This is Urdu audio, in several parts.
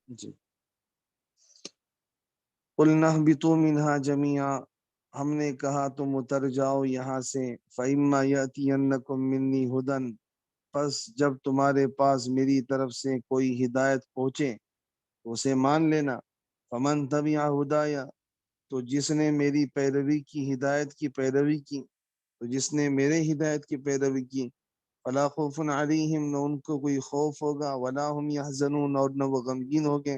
جی، قُلْنَا اهْبِطُوا مِنْهَا جَمِيعًا، ہم نے کہا تم اتر جاؤ یہاں سے، فَإِمَّا يَأْتِيَنَّكُم مِّنِّي هُدًى، پس جب تمہارے پاس میری طرف سے کوئی ہدایت پہنچے تو اسے مان لینا۔ فَمَن تَبِعَ هُدَايَ، تو جس نے میری پیروی کی، ہدایت کی پیروی کی، تو جس نے میرے ہدایت کی پیروی کی، فَلَا خَوْفٌ عَلَيْهِمْ، نہ ان کو کوئی خوف ہوگا، وَلَا هُمْ يَحْزَنُونَ، اور نہ وہ غمگین ہوگے۔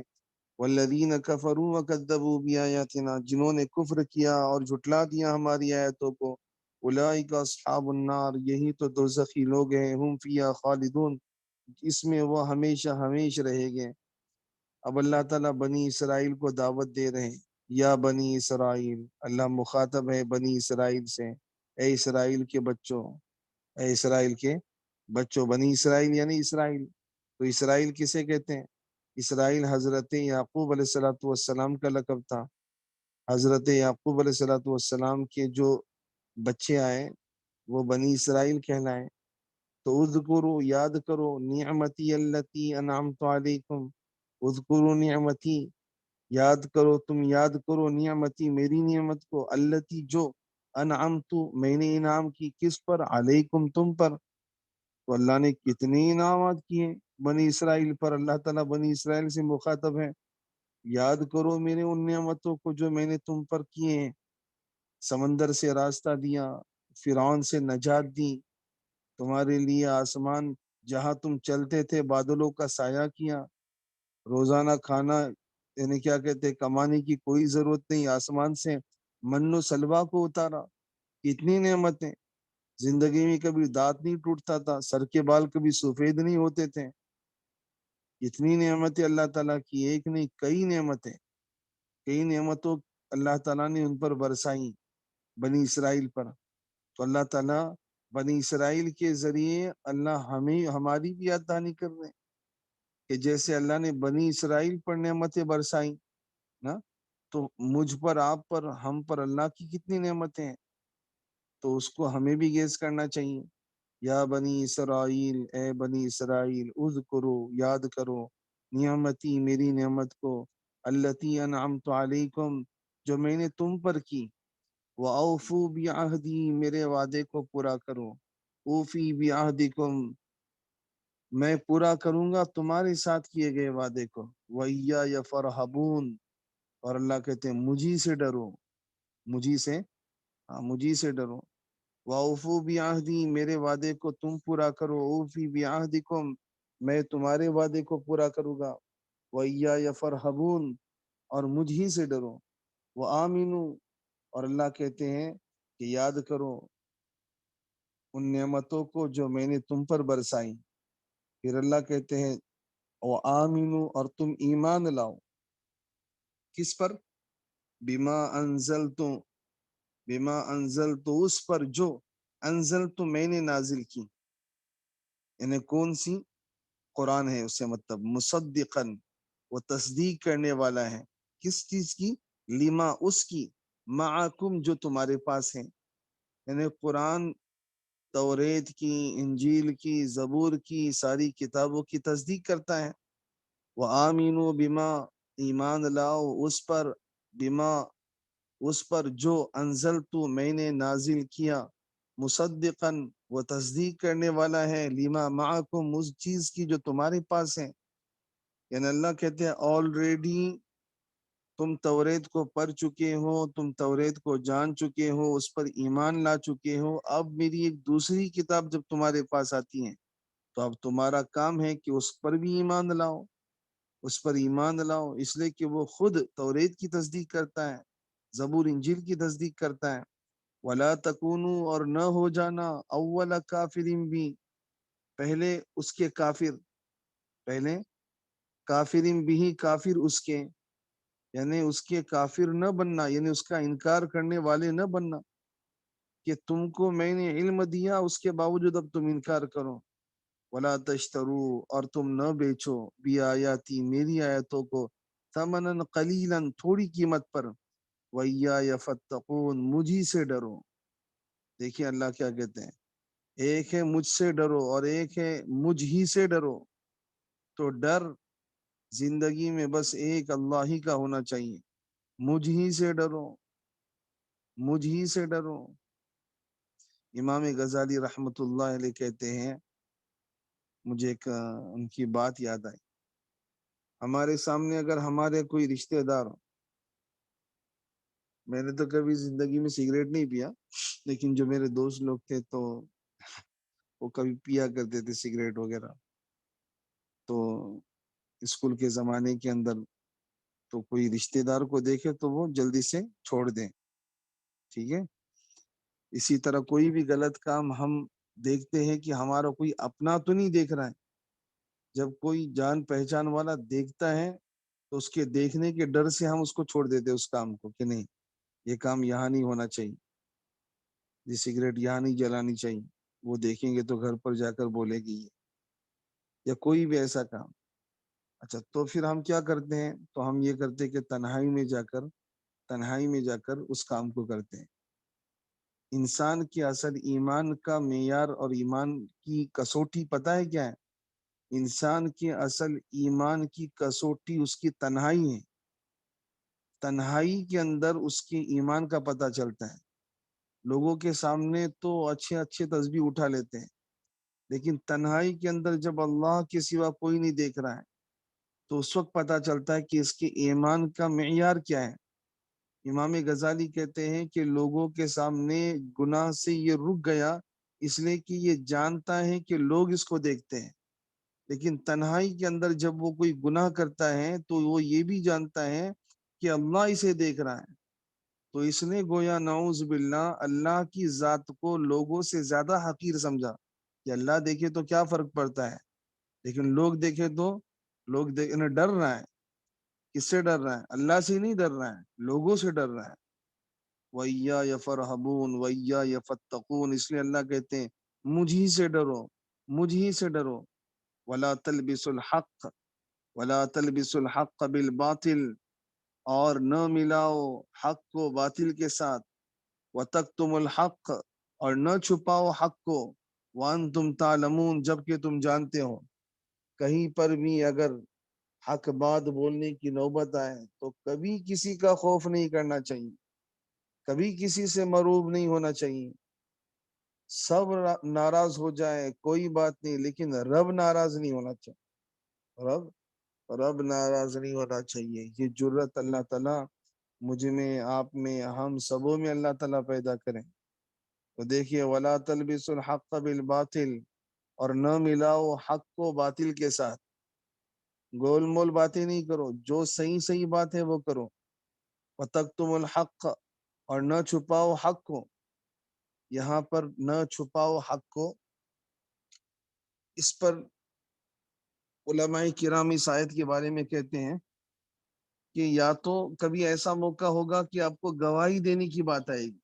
والذین کفروا وکذبوا بآیاتنا، جنہوں نے کفر کیا اور جھٹلا دیا ہماری آیتوں کو، اولئک اصحاب النار، یہی تو دوزخی لوگ ہیں، ہم فیہا خالدون، اس میں وہ ہمیشہ ہمیش رہیں گے۔ اب اللہ تعالیٰ بنی اسرائیل کو دعوت دے رہے ہیں، یا بنی اسرائیل، اللہ مخاطب ہے بنی اسرائیل سے، اے اسرائیل کے بچوں، اے اسرائیل کے بچوں، بنی اسرائیل یعنی اسرائیل۔ تو اسرائیل کسے کہتے ہیں؟ اسرائیل حضرت یعقوب علیہ الصلوۃ والسلام کا لقب تھا۔ حضرت یعقوب علیہ الصلوۃ والسلام کے جو بچے آئے وہ بنی اسرائیل کہلائے۔ تو اذکروا، یاد کرو، نعمتی التی انعمت علیکم، اذکروا نعمتی، یاد کرو، تم یاد کرو، نعمتی، میری نعمت کو، التی، جو، انعمت، میں نے انعام کی، کس پر؟ علیکم، تم پر۔ تو اللہ نے کتنے انعامات کیے بنی اسرائیل پر، اللہ تعالیٰ بنی اسرائیل سے مخاطب ہے، یاد کرو میرے ان نعمتوں کو جو میں نے تم پر کیے ہیں۔ سمندر سے راستہ دیا، فرعون سے نجات دی، تمہارے لیے آسمان جہاں تم چلتے تھے بادلوں کا سایہ کیا، روزانہ کھانا، یعنی کیا کہتے ہیں، کمانے کی کوئی ضرورت نہیں، آسمان سے من و سلوا کو اتارا۔ کتنی نعمتیں، زندگی میں کبھی دانت نہیں ٹوٹتا تھا، سر کے بال کبھی سفید نہیں ہوتے تھے۔ اتنی نعمتیں اللہ تعالیٰ کی، ایک نہیں کئی نعمتیں، کئی نعمتوں اللہ تعالیٰ نے ان پر برسائی بنی اسرائیل پر۔ تو اللہ تعالیٰ بنی اسرائیل کے ذریعے اللہ ہمیں، ہماری بھی یاد دہانی کر رہے ہیں کہ جیسے اللہ نے بنی اسرائیل پر نعمتیں برسائیں نا، تو مجھ پر، آپ پر، ہم پر اللہ کی کتنی نعمتیں ہیں، تو اس کو ہمیں بھی گیز کرنا چاہیے۔ یا بنی اسرائیل، اے بنی اسرائیل، اذکرو، یاد کرو، نعمتی، میری نعمت کو، التی انعمت علیکم، جو میں نے تم پر کی، وَأَوْفُوا بِعَہْدِی، میرے وعدے کو پورا کرو، اوفی بعہدکم، میں پورا کروں گا تمہارے ساتھ کیے گئے وعدے کو، وَإِيَّايَ فَارْہَبُونَ، اور اللہ کہتے ہیں مجھی سے ڈرو، مجھی سے، ہاں مجھی سے ڈرو۔ وَأَوْفُوا بِعَہْدِی، میرے وعدے کو تم پورا کرو، اوفی بعہدکم، میں تمہارے وعدے کو پورا کروں گا، وَإِيَّايَ فَارْہَبُونَ، اور مجھ ہی سے ڈرو، وَآمِنُوا، اور اللہ کہتے ہیں کہ یاد کرو ان نعمتوں کو جو میں نے تم پر برسائی۔ پھر اللہ کہتے ہیں وَآمِنُوا، اور تم ایمان لاؤ، کس پر؟ بِمَا أَنزَلْتُ، بِمَا أَنزَلْتُ، اس پر جو، انزلت میں نے نازل کی، یعنی کون سی؟ قرآن ہے، اس سے مطلب مصدقاً، وہ تصدیق کرنے والا ہے، کس چیز کی؟ لما، اس کی، معکم، جو تمہارے پاس ہے، یعنی قرآن، توریت کی، انجیل کی، زبور کی، ساری کتابوں کی تصدیق کرتا ہے۔ وَآمِنُوا بِمَا، ایمان لاؤ اس پر، بما، اس پر جو، انزلت میں نے نازل کیا، مصدقاً، وہ تصدیق کرنے والا ہے، لما معکم، اس چیز کی جو تمہارے پاس ہے۔ یعنی اللہ کہتے ہیں آلریڈی تم توریت کو پڑھ چکے ہو، تم توریت کو جان چکے ہو، اس پر ایمان لا چکے ہو، اب میری ایک دوسری کتاب جب تمہارے پاس آتی ہے تو اب تمہارا کام ہے کہ اس پر بھی ایمان لاؤ، اس پر ایمان لاؤ، اس لیے کہ وہ خود توریت کی تصدیق کرتا ہے، زبور انجیل کی تصدیق کرتا ہے۔ وَلَا تَكُونُوا، اور نہ ہو جانا، اول کافرین بھی، پہلے اس کے کافر، پہلے کافرین بھی، کافر اس کے، یعنی اس کے کافر نہ بننا، یعنی اس کا انکار کرنے والے نہ بننا، کہ تم کو میں نے علم دیا اس کے باوجود اب تم انکار کرو۔ ولا تشترو، اور تم نہ بیچو، بی آیاتی، میری آیتوں کو، ثمنا قلیلا، تھوڑی قیمت پر، وَإِيَّايَ فَاتَّقُونَ، مجھی سے ڈرو۔ دیکھیں اللہ کیا کہتے ہیں، ایک ہے مجھ سے ڈرو اور ایک ہے مجھ ہی سے ڈرو۔ تو ڈر زندگی میں بس ایک اللہ ہی کا ہونا چاہیے، مجھ ہی سے ڈرو، مجھ ہی سے ڈرو۔ امام غزالی رحمت اللہ علیہ کہتے ہیں، مجھے ایک ان کی بات یاد آئی، ہمارے سامنے اگر ہمارے کوئی رشتہ دار ہو، میں نے تو کبھی زندگی میں سگریٹ نہیں پیا، لیکن جو میرے دوست لوگ تھے تو وہ کبھی پیا کرتے تھے سگریٹ وغیرہ، تو اسکول کے زمانے کے اندر تو کوئی رشتہ دار کو دیکھے تو وہ جلدی سے چھوڑ دیں، ٹھیک ہے۔ اسی طرح کوئی بھی غلط کام ہم دیکھتے ہیں کہ ہمارا کوئی اپنا تو نہیں دیکھ رہا ہے، جب کوئی جان پہچان والا دیکھتا ہے تو اس کے دیکھنے کے ڈر سے ہم اس کو چھوڑ دیتے اس کام کو، کہ نہیں یہ کام یہاں نہیں ہونا چاہیے، یہ سگریٹ یہاں نہیں جلانی چاہیے، وہ دیکھیں گے تو گھر پر جا کر بولے گی، یا کوئی بھی ایسا کام۔ اچھا، تو پھر ہم کیا کرتے ہیں؟ تو ہم یہ کرتے ہیں کہ تنہائی میں جا کر اس کام کو کرتے ہیں۔ انسان کے اصل ایمان کا معیار اور ایمان کی کسوٹی پتہ ہے کیا ہے؟ انسان کے اصل ایمان کی کسوٹی اس کی تنہائی ہے، تنہائی کے اندر اس کے ایمان کا پتہ چلتا ہے۔ لوگوں کے سامنے تو اچھے اچھے تسبیح اٹھا لیتے ہیں، لیکن تنہائی کے اندر جب اللہ کے سوا کوئی نہیں دیکھ رہا ہے تو اس وقت پتہ چلتا ہے کہ اس کے ایمان کا معیار کیا ہے۔ امام غزالی کہتے ہیں کہ لوگوں کے سامنے گناہ سے یہ رک گیا اس لیے کہ یہ جانتا ہے کہ لوگ اس کو دیکھتے ہیں، لیکن تنہائی کے اندر جب وہ کوئی گناہ کرتا ہے تو وہ یہ بھی جانتا ہے کہ اللہ اسے دیکھ رہا ہے، تو اس نے گویا نعوذ باللہ اللہ کی ذات کو لوگوں سے زیادہ حقیر سمجھا کہ اللہ دیکھے تو کیا فرق پڑتا ہے، لیکن لوگ دیکھے تو ڈر رہا ہے۔ کس سے ڈر رہا ہے؟ اللہ سے نہیں ڈر رہا ہے، لوگوں سے ڈر رہا ہے۔ وَإِيَّايَ فَارْهَبُونِ وَإِيَّايَ فَاتَّقُونِ، اس لیے اللہ کہتے ہیں مجھ ہی سے ڈرو، مجھ ہی سے ڈرو۔ وَلَا تَلْبِسُوا الْحَقَّ وَلَا تَلْبِسُوا الْحَقَّ بِالْبَاطِلِ، اور نہ ملاؤ حق کو باطل کے ساتھ، وَتَكْتُمُوا الْحَقَّ، اور نہ چھپاؤ حق کو، وَأَنْتُمْ تَعْلَمُونَ، جبکہ تم جانتے ہو۔ کہیں پر بھی اگر حق بات بولنے کی نوبت آئے تو کبھی کسی کا خوف نہیں کرنا چاہیے، کبھی کسی سے مروب نہیں ہونا چاہیے۔ سب ناراض ہو جائے کوئی بات نہیں، لیکن رب ناراض نہیں ہونا چاہیے، رب ناراض نہیں ہونا چاہیے۔ یہ جرت اللہ تعالیٰ مجھ میں، آپ میں، ہم سبوں میں اللہ تعالیٰ پیدا کریں۔ تو دیکھیے وَلَا تَلْبِسُوا الْحَقَّ بِالْبَاطِلِ، اور نہ ملاؤ حق کو باطل کے ساتھ، گول مول باتیں نہیں کرو، جو صحیح صحیح بات ہے وہ کرو۔ وَتَكْتُمُوا الْحَقَّ، اور نہ چھپاؤ حق کو۔ یہاں پر نہ چھپاؤ حق کو، اس پر علماء کرام اس آیت کے بارے میں کہتے ہیں کہ یا تو کبھی ایسا موقع ہوگا کہ آپ کو گواہی دینے کی بات آئے گی،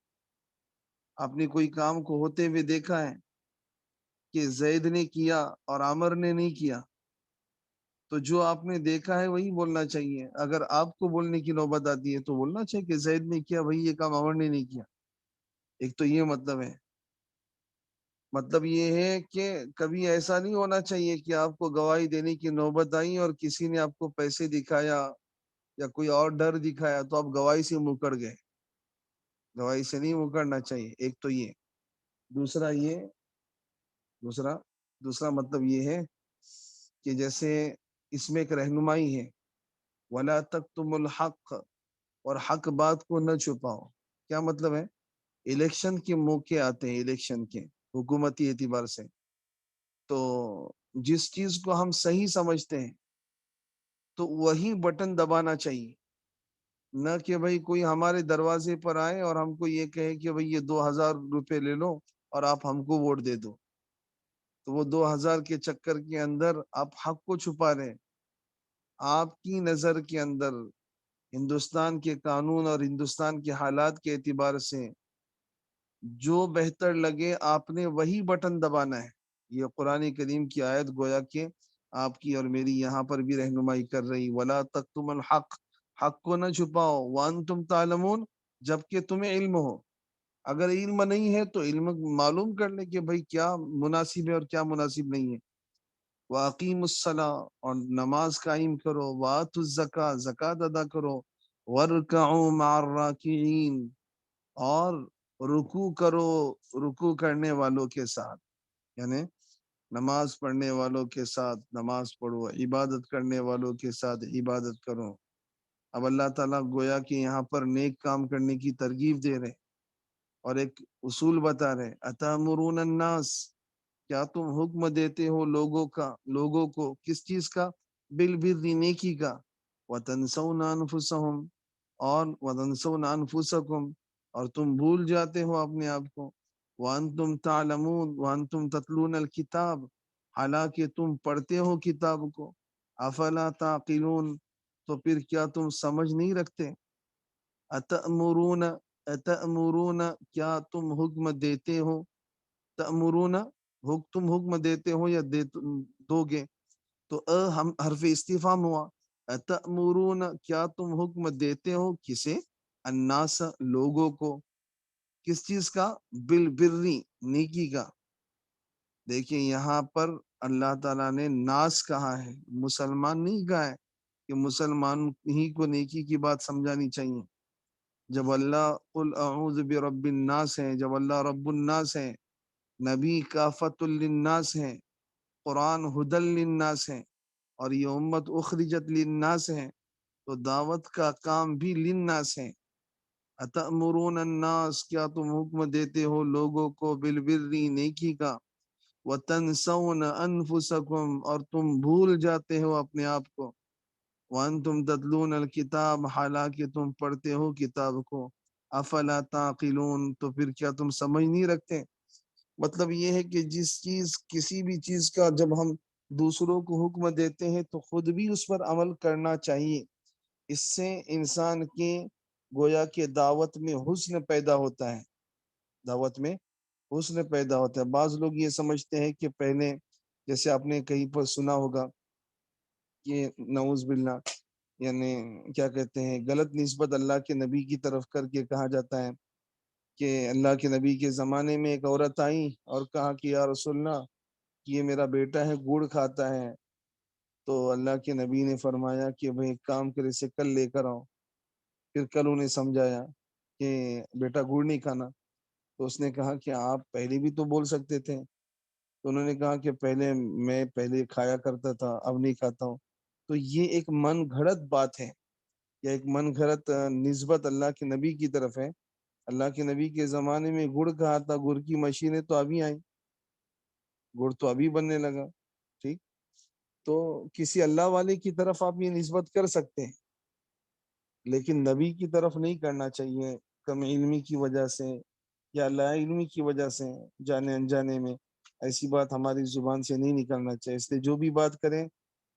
آپ نے کوئی کام کو ہوتے ہوئے دیکھا ہے کہ زید نے کیا اور عامر نے نہیں کیا، تو جو آپ نے دیکھا ہے وہی بولنا چاہیے۔ اگر آپ کو بولنے کی نوبت آتی ہے تو بولنا چاہیے کہ زید نے کیا بھائی، یہ کام عمر نے نہیں کیا۔ ایک تو یہ مطلب ہے، مطلب یہ ہے کہ کبھی ایسا نہیں ہونا چاہیے کہ آپ کو گواہی دینے کی نوبت آئی اور کسی نے آپ کو پیسے دکھایا یا کوئی اور ڈر دکھایا تو آپ گواہی سے مکر گئے، گواہی سے نہیں مکرنا چاہیے۔ ایک تو یہ، دوسرا یہ، دوسرا مطلب یہ ہے کہ جیسے اس میں ایک رہنمائی ہے، وَلَا تَكْتُمُوا الْحَقَّ، اور حق بات کو نہ چھپاؤ۔ کیا مطلب ہے؟ الیکشن کے موقع آتے ہیں، الیکشن کے حکومتی اعتبار سے، تو جس چیز کو ہم صحیح سمجھتے ہیں تو وہی بٹن دبانا چاہیے، نہ کہ بھائی کوئی ہمارے دروازے پر آئے اور ہم کو یہ کہے کہ بھائی یہ 2000 روپے لے لو اور آپ ہم کو ووٹ دے دو، تو وہ 2000 کے چکر کے اندر آپ حق کو چھپا رہے ہیں۔ آپ کی نظر کے اندر ہندوستان کے قانون اور ہندوستان کے حالات کے اعتبار سے جو بہتر لگے آپ نے وہی بٹن دبانا ہے۔ یہ قرآن کریم کی آیت گویا کہ آپ کی اور میری یہاں پر بھی رہنمائی کر رہی، وَلَا تَكْتُمُوا الْحَقَّ، حق کو نہ چھپاؤ، وَأَنْتُمْ تَعْلَمُونَ، جبکہ تمہیں علم ہو۔ اگر علم نہیں ہے تو علم معلوم کر لے کہ بھائی کیا مناسب ہے اور کیا مناسب نہیں ہے۔ واقیم الصلاۃ اور نماز قائم کرو، واتوا الزکاۃ زکات ادا کرو، ورکعوا مع الراکعین اور رکوع کرو رکوع کرنے والوں کے ساتھ، یعنی نماز پڑھنے والوں کے ساتھ نماز پڑھو، عبادت کرنے والوں کے ساتھ عبادت کرو۔ اب اللہ تعالیٰ گویا کہ یہاں پر نیک کام کرنے کی ترغیب دے رہے اور ایک اصول بتا رہے، اتامرون الناس، کیا تم حکم دیتے ہو لوگوں کو کس چیز کا؟ بالبر، نیکی کا، وتنسون انفسہم اور وتنسون انفسکم اور تم بھول جاتے ہو اپنے آپ کو، وانتم تعلمون وانتم تتلون الکتاب حالانکہ تم پڑھتے ہو کتاب کو، افلا تعقلون تو پھر کیا تم سمجھ نہیں رکھتے؟ اتأمرون اتأمرون کیا تم حکم دیتے ہو، تأمرون تم حکم دیتے ہو یا دو گے، تو ہم حرف استفہام ہوا، اتأمرون کیا تم حکم دیتے ہو کسے؟ الناس لوگوں کو، کس چیز کا؟ بالبری نیکی کا۔ دیکھیں یہاں پر اللہ تعالیٰ نے ناس کہا ہے، مسلمان نہیں کہا ہے کہ مسلمان ہی کو نیکی کی بات سمجھانی چاہیے۔ جب اللہ قل اعوذ برب الناس ہے، جب اللہ رب الناس ہے، نبی کافت للناس ہے، قرآن ہدل للناس ہے، اور یہ امت اخرجت للناس ہے، تو دعوت کا کام بھی للناس ہے۔ اتأمرون الناس کیا تم حکم دیتے ہو لوگوں کو بالبری نیکی کا، وتنسون انفسکم اور تم بھول جاتے ہو اپنے آپ کو، وانتم تتلون الکتاب حالانکہ تم پڑھتے ہو کتاب کو، افلا تعقلون تو پھر کیا تم سمجھ نہیں رکھتے؟ مطلب یہ ہے کہ کسی بھی چیز کا جب ہم دوسروں کو حکم دیتے ہیں تو خود بھی اس پر عمل کرنا چاہیے۔ اس سے انسان کے گویا کہ دعوت میں حسن پیدا ہوتا ہے، دعوت میں حسن پیدا ہوتا ہے۔ بعض لوگ یہ سمجھتے ہیں کہ پہلے، جیسے آپ نے کہیں پر سنا ہوگا کہ نعوذ باللہ، یعنی کیا کہتے ہیں، غلط نسبت اللہ کے نبی کی طرف کر کے کہا جاتا ہے کہ اللہ کے نبی کے زمانے میں ایک عورت آئی اور کہا کہ یا رسول اللہ، یہ میرا بیٹا ہے گڑ کھاتا ہے، تو اللہ کے نبی نے فرمایا کہ بھئی ایک کام کرے، اسے کل لے کر آؤ۔ پھر کل انہیں سمجھایا کہ بیٹا گڑ نہیں کھانا، تو اس نے کہا کہ آپ پہلے بھی تو بول سکتے تھے، تو انہوں نے کہا کہ میں پہلے کھایا کرتا تھا، اب نہیں کھاتا ہوں۔ تو یہ ایک من گھڑت بات ہے، یا ایک من گھڑت نسبت اللہ کے نبی کی طرف ہے۔ اللہ کے نبی کے زمانے میں گڑ کہا تھا، گڑ کی مشینیں تو ابھی آئیں، گڑ تو ابھی بننے لگا، ٹھیک؟ تو کسی اللہ والے کی طرف آپ یہ نسبت کر سکتے ہیں، لیکن نبی کی طرف نہیں کرنا چاہیے، کم علمی کی وجہ سے یا لا علمی کی وجہ سے، جانے انجانے میں ایسی بات ہماری زبان سے نہیں نکلنا چاہیے۔ اس لیے جو بھی بات کریں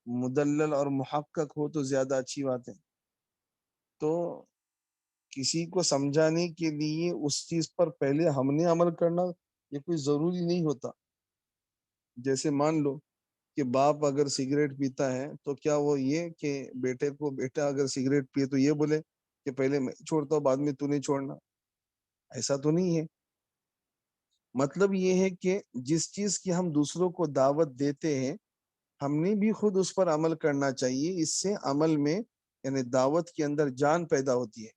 مدلل اور محقق ہو تو زیادہ اچھی بات ہے۔ تو کسی کو سمجھانے کے لیے اس چیز پر پہلے ہم نے عمل کرنا یہ کوئی ضروری نہیں ہوتا۔ جیسے مان لو کہ باپ اگر سگریٹ پیتا ہے تو کیا وہ یہ کہ بیٹے کو، بیٹا اگر سگریٹ پیے تو یہ بولے کہ پہلے میں چھوڑتا ہوں بعد میں تو نہیں چھوڑنا؟ ایسا تو نہیں ہے۔ مطلب یہ ہے کہ جس چیز کی ہم دوسروں کو دعوت دیتے ہیں ہم نے بھی خود اس پر عمل کرنا چاہیے، اس سے عمل میں یعنی دعوت کے اندر جان پیدا ہوتی ہے۔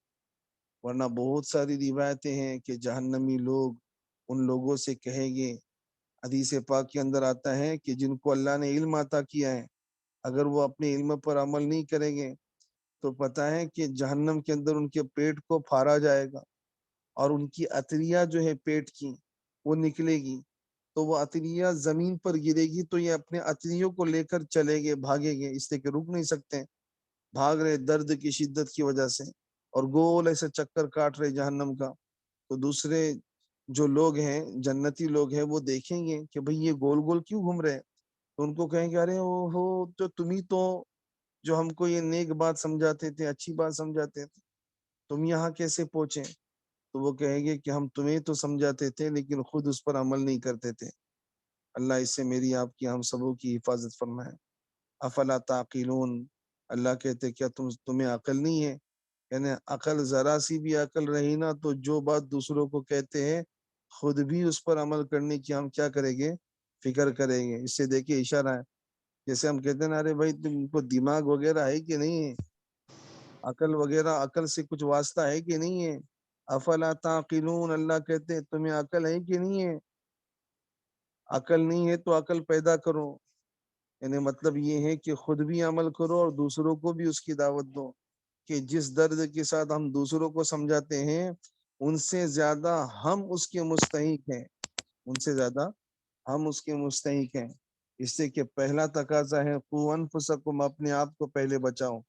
ورنہ بہت ساری روایتیں ہیں کہ جہنمی لوگ ان لوگوں سے کہیں گے، حدیث پاک کے اندر آتا ہے کہ جن کو اللہ نے علم عطا کیا ہے اگر وہ اپنے علم پر عمل نہیں کریں گے تو پتہ ہے کہ جہنم کے اندر ان کے پیٹ کو پھاڑا جائے گا، اور ان کی عطریہ جو ہے پیٹ کی وہ نکلے گی، تو وہ عطریہ زمین پر گرے گی تو یہ اپنے عطریوں کو لے کر چلے گے، بھاگے گے، اس لیے کہ رک نہیں سکتے، بھاگ رہے درد کی شدت کی وجہ سے، اور گول ایسے چکر کاٹ رہے جہنم کا۔ تو دوسرے جو لوگ ہیں، جنتی لوگ ہیں، وہ دیکھیں گے کہ بھئی یہ گول گول کیوں گھوم رہے ہیں، تو ان کو کہیں گے ارے ہو تو تمہیں تو جو ہم کو یہ نیک بات سمجھاتے تھے، اچھی بات سمجھاتے تھے، تم یہاں کیسے پہنچے؟ تو وہ کہیں گے کہ ہم تمہیں تو سمجھاتے تھے لیکن خود اس پر عمل نہیں کرتے تھے۔ اللہ اس سے میری آپ کی ہم سبوں کی حفاظت فرمائے۔ افلا تعقلون، اللہ کہتے کیا تمہیں عقل نہیں ہے؟ یعنی عقل، ذرا سی بھی عقل رہی نا تو جو بات دوسروں کو کہتے ہیں خود بھی اس پر عمل کرنے کی ہم کیا کریں گے؟ فکر کریں گے۔ اس سے دیکھیے اشارہ ہے جیسے ہم کہتے ہیں نا ارے بھائی تم کو دماغ وغیرہ ہے کہ نہیں ہے، عقل وغیرہ، عقل سے کچھ واسطہ ہے کہ نہیں ہے؟ افلا تعقلون، اللہ کہتے ہیں تمہیں عقل ہے کہ نہیں ہے؟ عقل نہیں ہے تو عقل پیدا کرو، یعنی مطلب یہ ہے کہ خود بھی عمل کرو اور دوسروں کو بھی اس کی دعوت دو، کہ جس درد کے ساتھ ہم دوسروں کو سمجھاتے ہیں ان سے زیادہ ہم اس کے مستحق ہیں، ان سے زیادہ ہم اس کے مستحق ہیں، اس سے کہ پہلا تقاضا ہے قوا انفسکم، اپنے آپ کو پہلے بچاؤ۔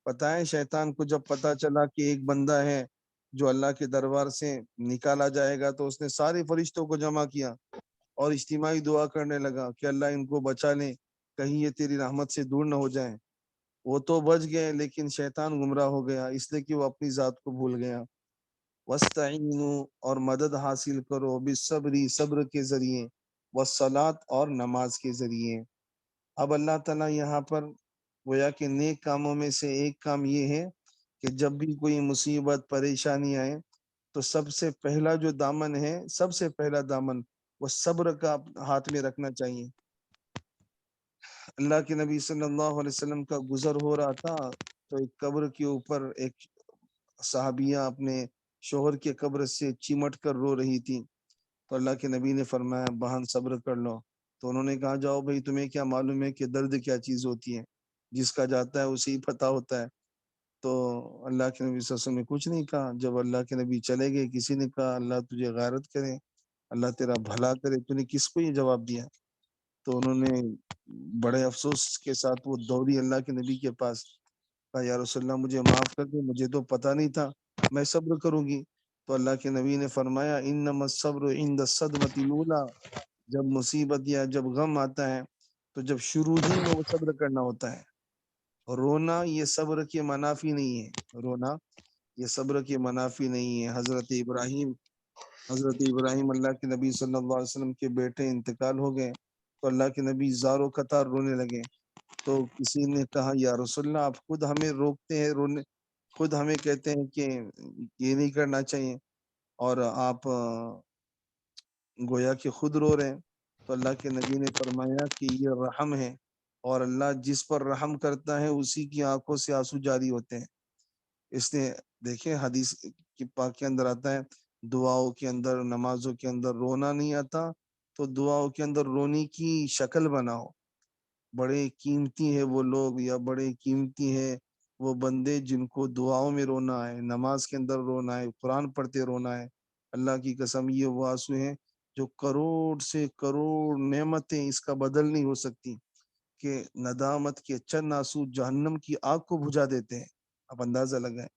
پتہ ہے شیطان کو جب پتا چلا کہ ایک بندہ ہے جو اللہ کے دربار سے نکالا جائے گا، تو اس نے سارے فرشتوں کو جمع کیا اور اجتماعی دعا کرنے لگا کہ اللہ ان کو بچا لے، کہیں یہ تیری رحمت سے دور نہ ہو جائیں۔ وہ تو بچ گئے لیکن شیطان گمراہ ہو گیا، اس لیے کہ وہ اپنی ذات کو بھول گیا۔ وَاسْتَعِینُوا، اور مدد حاصل کرو، بالصبری، صبر کے ذریعے، والصلاۃ، اور نماز کے ذریعے۔ اب اللہ تعالیٰ یہاں پر گویا کہ نیک کاموں میں سے ایک کام یہ ہے کہ جب بھی کوئی مصیبت پریشانی آئے تو سب سے پہلا جو دامن ہے، سب سے پہلا دامن وہ صبر کا ہاتھ میں رکھنا چاہیے۔ اللہ کے نبی صلی اللہ علیہ وسلم کا گزر ہو رہا تھا تو ایک قبر کے اوپر ایک صحابیہ اپنے شوہر کے قبر سے چمٹ کر رو رہی تھی، تو اللہ کے نبی نے فرمایا بہن صبر کر لو۔ تو انہوں نے کہا جاؤ بھائی، تمہیں کیا معلوم ہے کہ درد کیا چیز ہوتی ہے؟ جس کا جاتا ہے اسے ہی پتہ ہوتا ہے۔ تو اللہ کے نبی صلی اللہ علیہ وسلم نے کچھ نہیں کہا۔ جب اللہ کے نبی چلے گئے، کسی نے کہا اللہ تجھے غارت کرے، اللہ تیرا بھلا کرے، تو نے کس کو یہ جواب دیا؟ تو انہوں نے بڑے افسوس کے ساتھ وہ دوڑی اللہ کے نبی کے پاس، کہا یا رسول اللہ مجھے معاف کر دے، مجھے تو پتہ نہیں تھا، میں صبر کروں گی۔ تو اللہ کے نبی نے فرمایا انما الصبر عند الصدمۃ الاولی، جب مصیبت یا جب غم آتا ہے تو جب شروع ہی میں وہ صبر کرنا ہوتا ہے۔ رونا یہ صبر کے منافی نہیں ہے، رونا یہ صبر کے منافی نہیں ہے۔ حضرت ابراہیم اللہ کے نبی صلی اللہ علیہ وسلم کے بیٹے انتقال ہو گئے تو اللہ کے نبی زاروں قطار رونے لگے۔ تو کسی نے کہا یا رسول اللہ آپ خود ہمیں روکتے ہیں رونے، خود ہمیں کہتے ہیں کہ یہ نہیں کرنا چاہیے، اور آپ گویا کہ خود رو رہے ہیں۔ تو اللہ کے نبی نے فرمایا کہ یہ رحم ہے، اور اللہ جس پر رحم کرتا ہے اسی کی آنکھوں سے آنسو جاری ہوتے ہیں۔ اس نے دیکھیں حدیث کی پاک کے اندر آتا ہے دعاؤں کے اندر، نمازوں کے اندر رونا نہیں آتا تو دعاؤں کے اندر رونے کی شکل بناؤ۔ بڑے قیمتی ہے وہ لوگ، یا بڑے قیمتی ہے وہ بندے جن کو دعاؤں میں رونا ہے، نماز کے اندر رونا ہے، قرآن پڑھتے رونا ہے۔ اللہ کی قسم یہ وہ آنسو ہیں جو کروڑ سے کروڑ نعمتیں اس کا بدل نہیں ہو سکتی، کہ ندامت کے چند آنسو جہنم کی آگ کو بجھا دیتے ہیں۔ آپ اندازہ لگائیں۔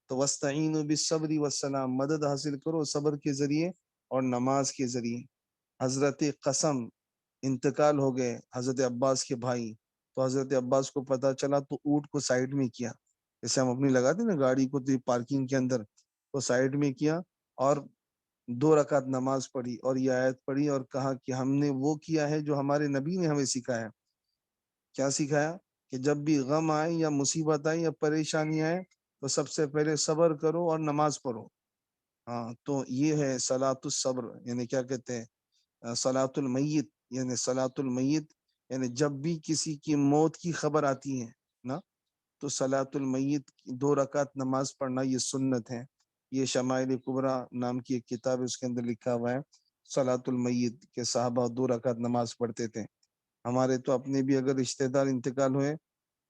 تو وَاسْتَعِینُوا بِالصَّبْرِ وَالصَّلَاةِ، مدد حاصل کرو صبر کے ذریعے اور نماز کے ذریعے۔ حضرت قسم انتقال ہو گئے، حضرت عباس کے بھائی، تو حضرت عباس کو پتا چلا تو اونٹ کو سائڈ میں کیا، جیسے ہم اپنی لگاتے نا گاڑی کو تو پارکنگ کے اندر، تو سائڈ میں کیا اور 2 رکعت نماز پڑھی اور یہ آیت پڑھی اور کہا کہ ہم نے وہ کیا ہے جو ہمارے نبی نے ہمیں سکھایا۔ کیا سکھایا؟ کہ جب بھی غم آئے یا مصیبت آئے یا پریشانی آئے تو سب سے پہلے صبر کرو اور نماز پڑھو۔ ہاں، تو یہ ہے صلاۃ الصبر، یعنی کیا کہتے ہیں صلاۃ المیت، یعنی صلاۃ المیت، یعنی جب بھی کسی کی موت کی خبر آتی ہے نا، تو صلاۃ المیت 2 رکعت نماز پڑھنا یہ سنت ہے۔ یہ شمائل کبریٰ نام کی ایک کتاب ہے، اس کے اندر لکھا ہوا ہے صلاۃ المیت کے صحابہ 2 رکعت نماز پڑھتے تھے۔ ہمارے تو اپنے بھی اگر رشتہ دار انتقال ہوئے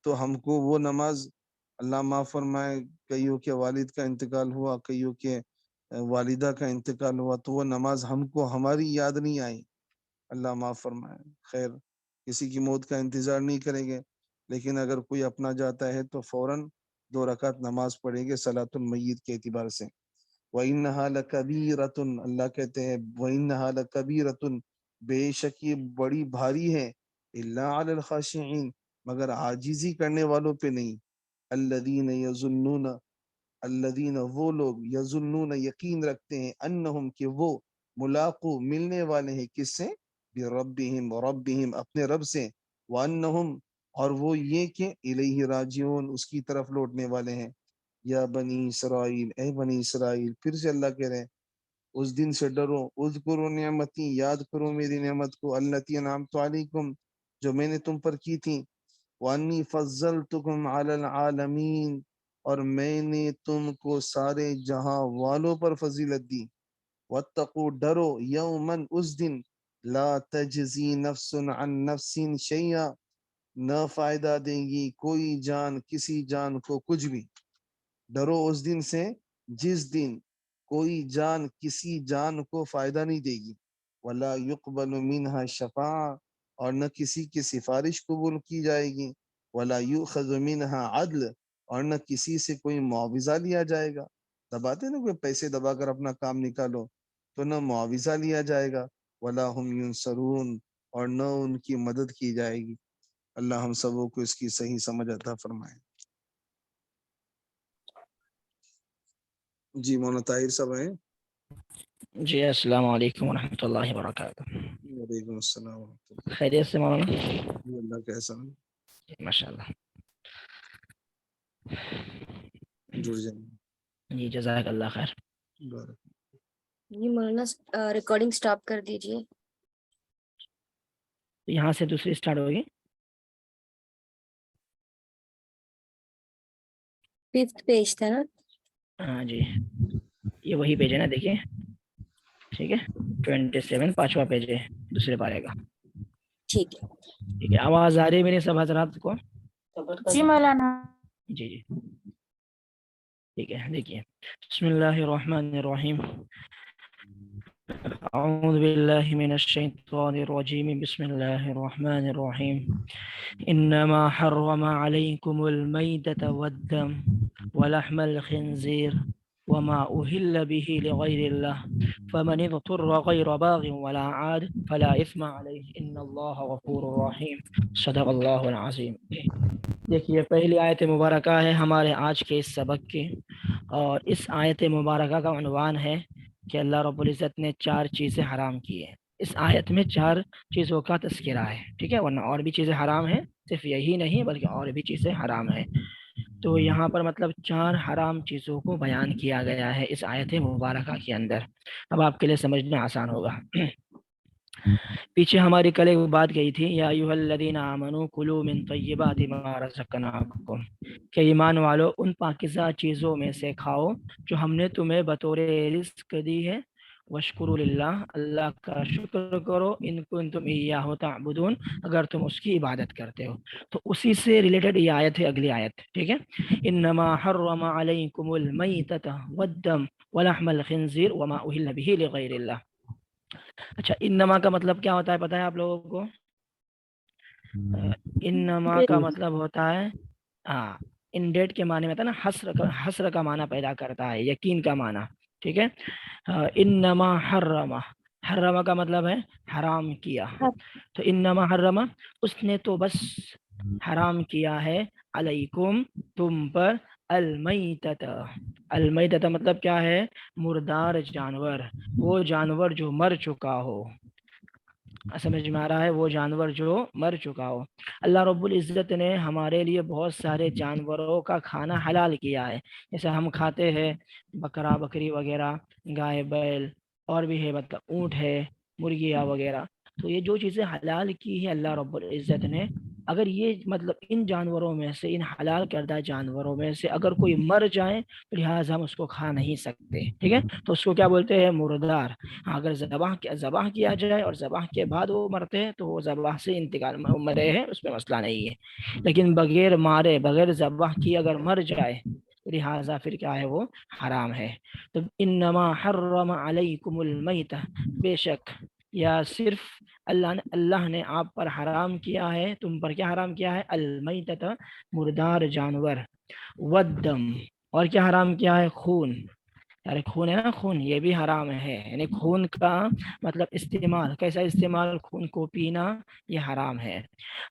تو ہم کو وہ نماز، اللہ معاف فرمائے، کئیوں کے والد کا انتقال ہوا، کئیوں کے والدہ کا انتقال ہوا، تو وہ نماز ہم کو ہماری یاد نہیں آئی، اللہ معاف فرمائے۔ خیر، کسی کی موت کا انتظار نہیں کریں گے، لیکن اگر کوئی اپنا جاتا ہے تو فوراً 2 رکعت نماز پڑھیں گے صلاۃ المیت کے اعتبار سے۔ وَإِنَّهَا لَكَبِيرَةٌ، اللہ کہتے ہیں وَإِنَّهَا لَكَبِيرَةٌ، بے شک یہ بڑی بھاری ہے، إِلَّا عَلَى الْخَاشِعِينَ، مگر عاجزی کرنے والوں پہ نہیں۔ الَّذِينَ يَظُنُّونَ، الذین وہ لوگ، یظنون یقین رکھتے ہیں، انہم کہ وہ، ملاقو ملنے والے ہیں کس سے؟ بربہم، ربہم اپنے رب سے، وانہم اور وہ یہ کہ الیہ راجعون اس کی طرف لوٹنے والے ہیں۔ یا بنی اسرائیل، اے بنی اسرائیل، پھر سے اللہ کہہ رہے ہیں اس دن سے ڈرو، اذکروا نعمتی، یاد کرو میری نعمت کو، التی انعمت علیکم، جو میں نے تم پر کی تھی. وَأَنِّي فَضَّلْتُكُمْ عَلَى الْعَالَمِينَ اور میں نے تم کو سارے جہاں والوں پر فضیلت دی. وَاتَّقُوا ڈرو یومن اس دن لا تجزی نفس عن نفس شیئا نہ فائدہ دے گی کوئی جان کسی جان کو کچھ بھی. ڈرو اس دن سے جس دن کوئی جان کسی جان کو فائدہ نہیں دے گی. وَلَا يُقْبَلُ مِنْهَا شَفَاعَةٌ اور نہ کسی کی سفارش قبول کی جائے گی. وَلَا يُؤْخَذُ مِنْهَا عَدْلٌ اور نہ کسی سے کوئی معاوضہ لیا جائے گا. دباتے نا کوئی پیسے دبا کر اپنا کام نکالو تو نہ معاوضہ لیا جائے گا. وَلَا هُمْ يُنصَرُونَ اور نہ ان کی مدد کی جائے گی. اللہ ہم سبوں کو اس کی صحیح سمجھ عطا فرمائے. جی مولانا طاہر صاحب ہیں. جی السلام علیکم ورحمۃ اللہ وبرکاتہ. وعلیکم السلام ورحمۃ اللہ. خیریت سے مولانا؟ جی اللہ کا احسان. ماشاء اللہ. جڑ جائیں. جی جزاک اللہ خیر. بارک. جی مولانا ریکارڈنگ سٹاپ کر دیجیے. یہاں سے دوسری اسٹارٹ ہوگی. 5th پیج تھا نا. ہاں جی یہ وہی پیج ہے نا, دیکھیے ٹھیک ہے. 27 5واں پیج ہے دوسرے پارے کا. ٹھیک ہے. ٹھیک ہے, آواز آ رہی ہے میرے سب حضرات کو؟ جی مولانا. جی جی ٹھیک ہے. دیکھیے بسم اللہ الرحمن الرحیم. اعوذ باللہ من الشیطان الرجیم. بسم اللہ الرحمن الرحیم. انما حرم علیکم المیتۃ والدم ولحم الخنزیر وما أهل به لغير الله فمن اضطر غير باغ ولا عاد فلا إثم عليه إن الله غفور رحيم. صدق اللہ العظیم. دیکھیے پہلی آیت مبارکہ ہے ہمارے آج کے اس سبق کی, اور اس آیت مبارکہ کا عنوان ہے کہ اللہ رب العزت نے 4 چیزیں حرام کی ہیں. اس آیت میں 4 چیزوں کا تذکرہ ہے, ٹھیک ہے, ورنہ اور بھی چیزیں حرام ہیں, صرف یہی نہیں بلکہ اور بھی چیزیں حرام ہیں. تو یہاں پر مطلب 4 حرام چیزوں کو بیان کیا گیا ہے اس آیت مبارکہ کے اندر. اب آپ کے لیے سمجھنا آسان ہوگا. پیچھے ہماری کل ایک بات گئی تھی, یا ایھا الذین آمنوا کلوا من طیبات ما رزقناکم, کہ ایمان والو ان پاکیزہ چیزوں میں سے کھاؤ جو ہم نے تمہیں بطور رزق دی ہے. واشکروا للہ, اللہ کا شکر کرو, ان کنتم ایاہ تعبدون, اگر تم اس کی عبادت کرتے ہو. تو اسی سے ریلیٹڈ یہ آیت ہے, اگلی آیت, ٹھیک ہے. انما حرم علیکم المیتۃ والدم ولحم الخنزیر وما اہل به لغیر اللہ. اچھا انما کا مطلب کیا ہوتا ہے پتہ ہے آپ لوگوں کو؟ انما کا مطلب ہوتا ہے انڈیٹ کے معنی میں تھا نا, حسر کا معنی پیدا کرتا ہے, یقین کا معنی, ٹھیک ہے. انما حرم, حرم کا مطلب ہے حرام کیا. تو انما حرم اس نے تو بس حرام کیا ہے, علیکم تم پر, المیتۃ, المیتۃ مطلب کیا ہے؟ مردار جانور, وہ جانور جو مر چکا ہو. سمجھ میں آ رہا ہے؟ وہ جانور جو مر چکا ہو. اللہ رب العزت نے ہمارے لیے بہت سارے جانوروں کا کھانا حلال کیا ہے, جیسے ہم کھاتے ہیں بکرا بکری وغیرہ, گائے بیل, اور بھی ہے مطلب اونٹ ہے, مرغیاں وغیرہ. تو یہ جو چیزیں حلال کی ہے اللہ رب العزت نے, اگر یہ مطلب ان جانوروں میں سے, ان حلال کردہ جانوروں میں سے اگر کوئی مر جائے تو لہٰذا ہم اس کو کھا نہیں سکتے, ٹھیک ہے. تو اس کو کیا بولتے ہیں؟ مردار. اگر ذبح کیا جائے اور ذبح کے بعد وہ مرتے ہیں تو وہ ذبح سے انتقال مرے ہیں, اس میں مسئلہ نہیں ہے. لیکن بغیر مارے, بغیر ذبح کی اگر مر جائے تو لہٰذا پھر کیا ہے؟ وہ حرام ہے. تو انما حرم علیکم المیتہ, بے شک یا صرف اللہ نے آپ پر حرام کیا ہے, تم پر کیا حرام کیا ہے؟ المیتۃ, مردار جانور, والدم, اور کیا حرام کیا ہے؟ خون. یعنی خون ہے نا, خون یہ بھی حرام ہے. یعنی خون کا مطلب استعمال, کیسا استعمال؟ خون کو پینا, یہ حرام ہے.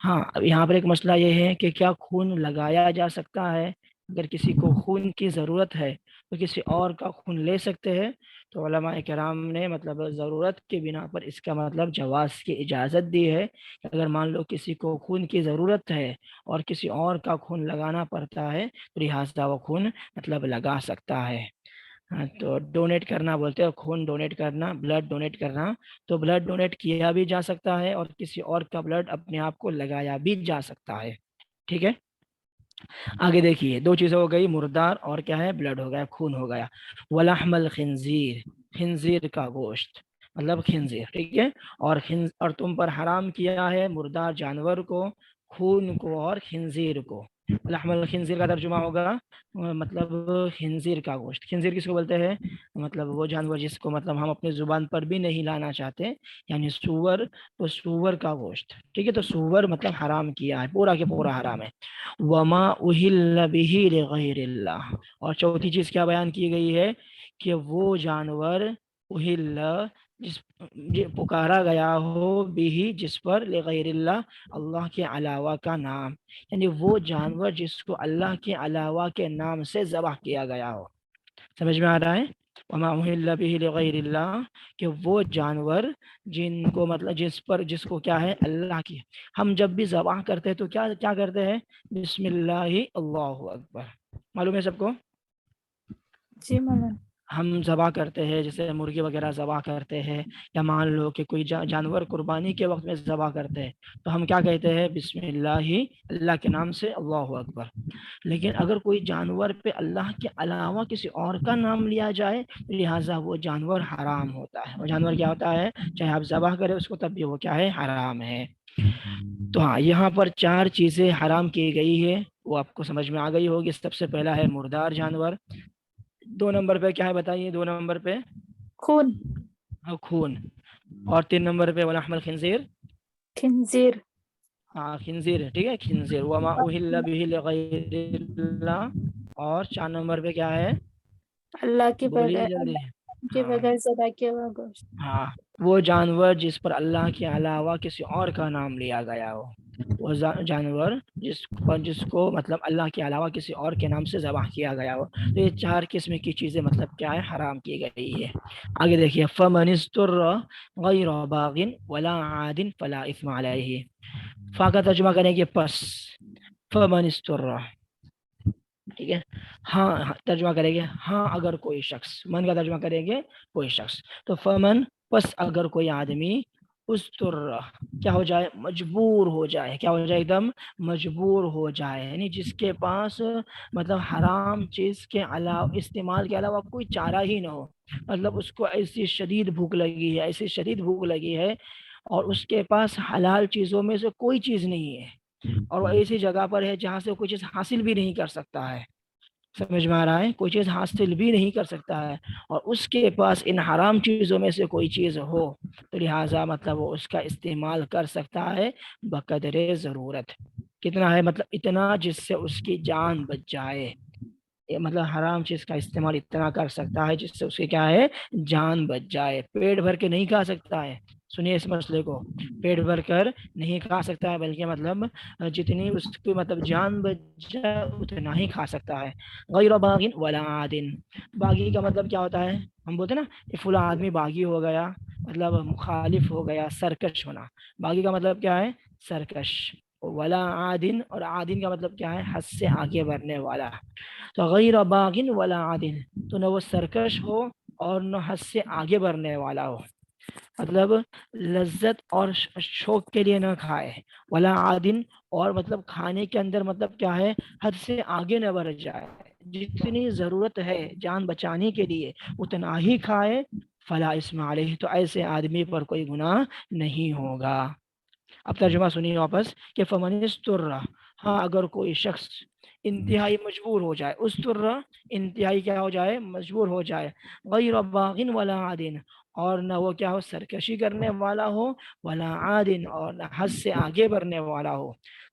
ہاں اب یہاں پر ایک مسئلہ یہ ہے کہ کیا خون لگایا جا سکتا ہے؟ اگر کسی کو خون کی ضرورت ہے تو کسی اور کا خون لے سکتے ہیں. تو علماء کرام نے مطلب ضرورت کے بنا پر اس کا مطلب جواز کی اجازت دی ہے. اگر مان لو کسی کو خون کی ضرورت ہے اور کسی اور کا خون لگانا پڑتا ہے تو لہٰذا وہ خون مطلب لگا سکتا ہے. ہاں تو ڈونیٹ کرنا بولتے ہیں، خون ڈونیٹ کرنا، بلڈ ڈونیٹ کرنا. تو بلڈ ڈونیٹ کیا بھی جا سکتا ہے اور کسی اور کا بلڈ اپنے آپ کو لگایا بھی جا سکتا ہے. ٹھیک ہے، آگے دیکھیے، دو چیزیں ہو گئی، مردار اور کیا ہے، بلڈ ہو گیا، خون ہو گیا. ولحم الخنزیر، خنزیر کا گوشت مطلب خنزیر. ٹھیک ہے، اور تم پر حرام کیا ہے مردار جانور کو، خون کو اور خنزیر کو. لحم الخنزیر کا ترجمہ ہوگا مطلب خنزیر کا گوشت. خنزیر کس کو بولتے ہیں؟ مطلب وہ جانور جس کو مطلب ہم اپنے زبان پر بھی نہیں لانا چاہتے، یعنی سور. تو سور کا گوشت. ٹھیک ہے، تو سور مطلب حرام کیا ہے، پورا کے پورا حرام ہے. وما اہل به لغیر اللہ. اور چوتھی چیز کیا بیان کی گئی ہے کہ وہ جانور اہل جس پکارا گیا ہو بھی جس پر لغیر اللہ، اللہ کے علاوہ کا نام، یعنی وہ جانور جس کو اللہ کے علاوہ کے نام سے ذبح کیا گیا ہو. سمجھ میں آ رہا ہے؟ وما اہل به لغیر اللہ، کہ وہ جانور جن کو مطلب جس کو کیا ہے، اللہ کی. ہم جب بھی ذبح کرتے ہیں تو کیا کرتے ہیں؟ بسم اللہ اللہ اکبر. معلوم ہے سب کو؟ جی مولانا. ہم ذبح کرتے ہیں، جیسے مرغی وغیرہ ذبح کرتے ہیں، یا مان لو کہ کوئی جانور قربانی کے وقت میں ذبح کرتے ہیں، تو ہم کیا کہتے ہیں؟ بسم اللہ، اللہ کے نام سے، اللہ اکبر. لیکن اگر کوئی جانور پہ اللہ کے علاوہ کسی اور کا نام لیا جائے تو لہٰذا وہ جانور حرام ہوتا ہے. وہ جانور کیا ہوتا ہے؟ چاہے آپ ذبح کریں اس کو تب بھی وہ کیا ہے؟ حرام ہے. تو ہاں، یہاں پر 4 چیزیں حرام کی گئی ہے، وہ آپ کو سمجھ میں آ گئی ہوگی. سب سے پہلا ہے مردار جانور. 2 نمبر پہ کیا ہے بتائیے؟ 2 نمبر پہ خون. خون. اور 3 نمبر پہ ولحم الخنزیر. خنزیر. ہاں خنزیر. ٹھیک ہے، خنزیر. وما اہل به لغیر اللہ. اور 4 نمبر پہ کیا ہے؟ اللہ کے بولیے بغیر، جلدی. اللہ کے ہاں بغیر ذبح کیا ہوا گوشت. ہاں، وہ جانور جس پر اللہ کے علاوہ کسی اور کا نام لیا گیا ہو، وہ جانور جس کو مطلب اللہ کے علاوہ کسی اور کے نام سے ذبح کیا گیا ہو. تو یہ 4 قسم کی چیزیں مطلب کیا ہے؟ حرام کی گئی ہے. آگے دیکھیے، فمن اضطر غیر باغ ولا عاد فلا اثم علیہ. فا کا ترجمہ کریں گے پس، فمن اضطر. ٹھیک ہے، ہاں ترجمہ کریں گے ہاں اگر کوئی شخص. من کا ترجمہ کریں گے کوئی شخص. تو فمن پس اگر کوئی آدمی استر کیا ہو جائے؟ مجبور ہو جائے. کیا ہو جائے؟ ایک دم مجبور ہو جائے، یعنی جس کے پاس مطلب حرام چیز کے علاوہ، استعمال کے علاوہ کوئی چارہ ہی نہ ہو. مطلب اس کو ایسی شدید بھوک لگی ہے، ایسی شدید بھوک لگی ہے، اور اس کے پاس حلال چیزوں میں سے کوئی چیز نہیں ہے، اور وہ ایسی جگہ پر ہے جہاں سے کوئی چیز حاصل بھی نہیں کر سکتا ہے. سمجھ میں آ رہا ہے؟ کوئی چیز حاصل بھی نہیں کر سکتا ہے، اور اس کے پاس ان حرام چیزوں میں سے کوئی چیز ہو تو لہٰذا مطلب وہ اس کا استعمال کر سکتا ہے بقدر ضرورت. کتنا ہے؟ مطلب اتنا جس سے اس کی جان بچ جائے. مطلب حرام چیز کا استعمال اتنا کر سکتا ہے جس سے اس کی کیا ہے؟ جان بچ جائے. پیٹ بھر کے نہیں کھا سکتا ہے، سنیے اس مسئلے کو، پیٹ بھر کر نہیں کھا سکتا ہے، بلکہ مطلب جتنی اس کی مطلب جان بچ جائے اتنا ہی کھا سکتا ہے. غیر باغ ولا عاد. باغی کا مطلب کیا ہوتا ہے؟ ہم بولتے ہیں نا کہ فلاں آدمی باغی ہو گیا، مطلب مخالف ہو گیا، سرکش ہونا. باغی کا مطلب کیا ہے؟ سرکش. ولا عادن، اور عادن کا مطلب کیا ہے؟ حد سے آگے بڑھنے والا. تو غیر باغ ولا عادن، تو نہ وہ سرکش ہو اور نہ حد سے آگے بڑھنے والا ہو. مطلب لذت اور شوق کے لیے نہ کھائے. ولا عادن، اور مطلب کھانے کے اندر مطلب کیا ہے؟ حد سے آگے نہ بڑھ جائے، جتنی ضرورت ہے جان بچانے کے لیے اتنا ہی کھائے. فلا اسم علیہ، تو ایسے آدمی پر کوئی گناہ نہیں ہوگا. اب ترجمہ سنیے واپس کہ فمن استر، ہاں اگر کوئی شخص انتہائی مجبور ہو جائے. استر انتہائی کیا ہو جائے؟ مجبور ہو جائے. غیر باغ ولا عادن، اور نہ وہ کیا ہو؟ سرکشی کرنے والا ہو. ولا عادن، اور نہ حد سے آگے بڑھنے والا ہو.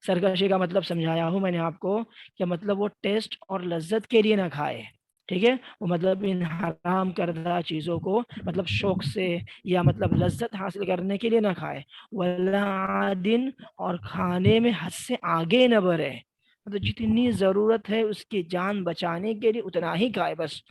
سرکشی کا مطلب سمجھایا ہوں میں نے آپ کو کہ مطلب وہ ٹیسٹ اور لذت کے لیے نہ کھائے. ٹھیک ہے، وہ مطلب ان حرام کردہ چیزوں کو مطلب شوق سے یا مطلب لذت حاصل کرنے کے لیے نہ کھائے. ولا عادن، اور کھانے میں حد سے آگے نہ بڑھے، مطلب جتنی ضرورت ہے اس کی جان بچانے کے لیے اتنا ہی کھائے بس.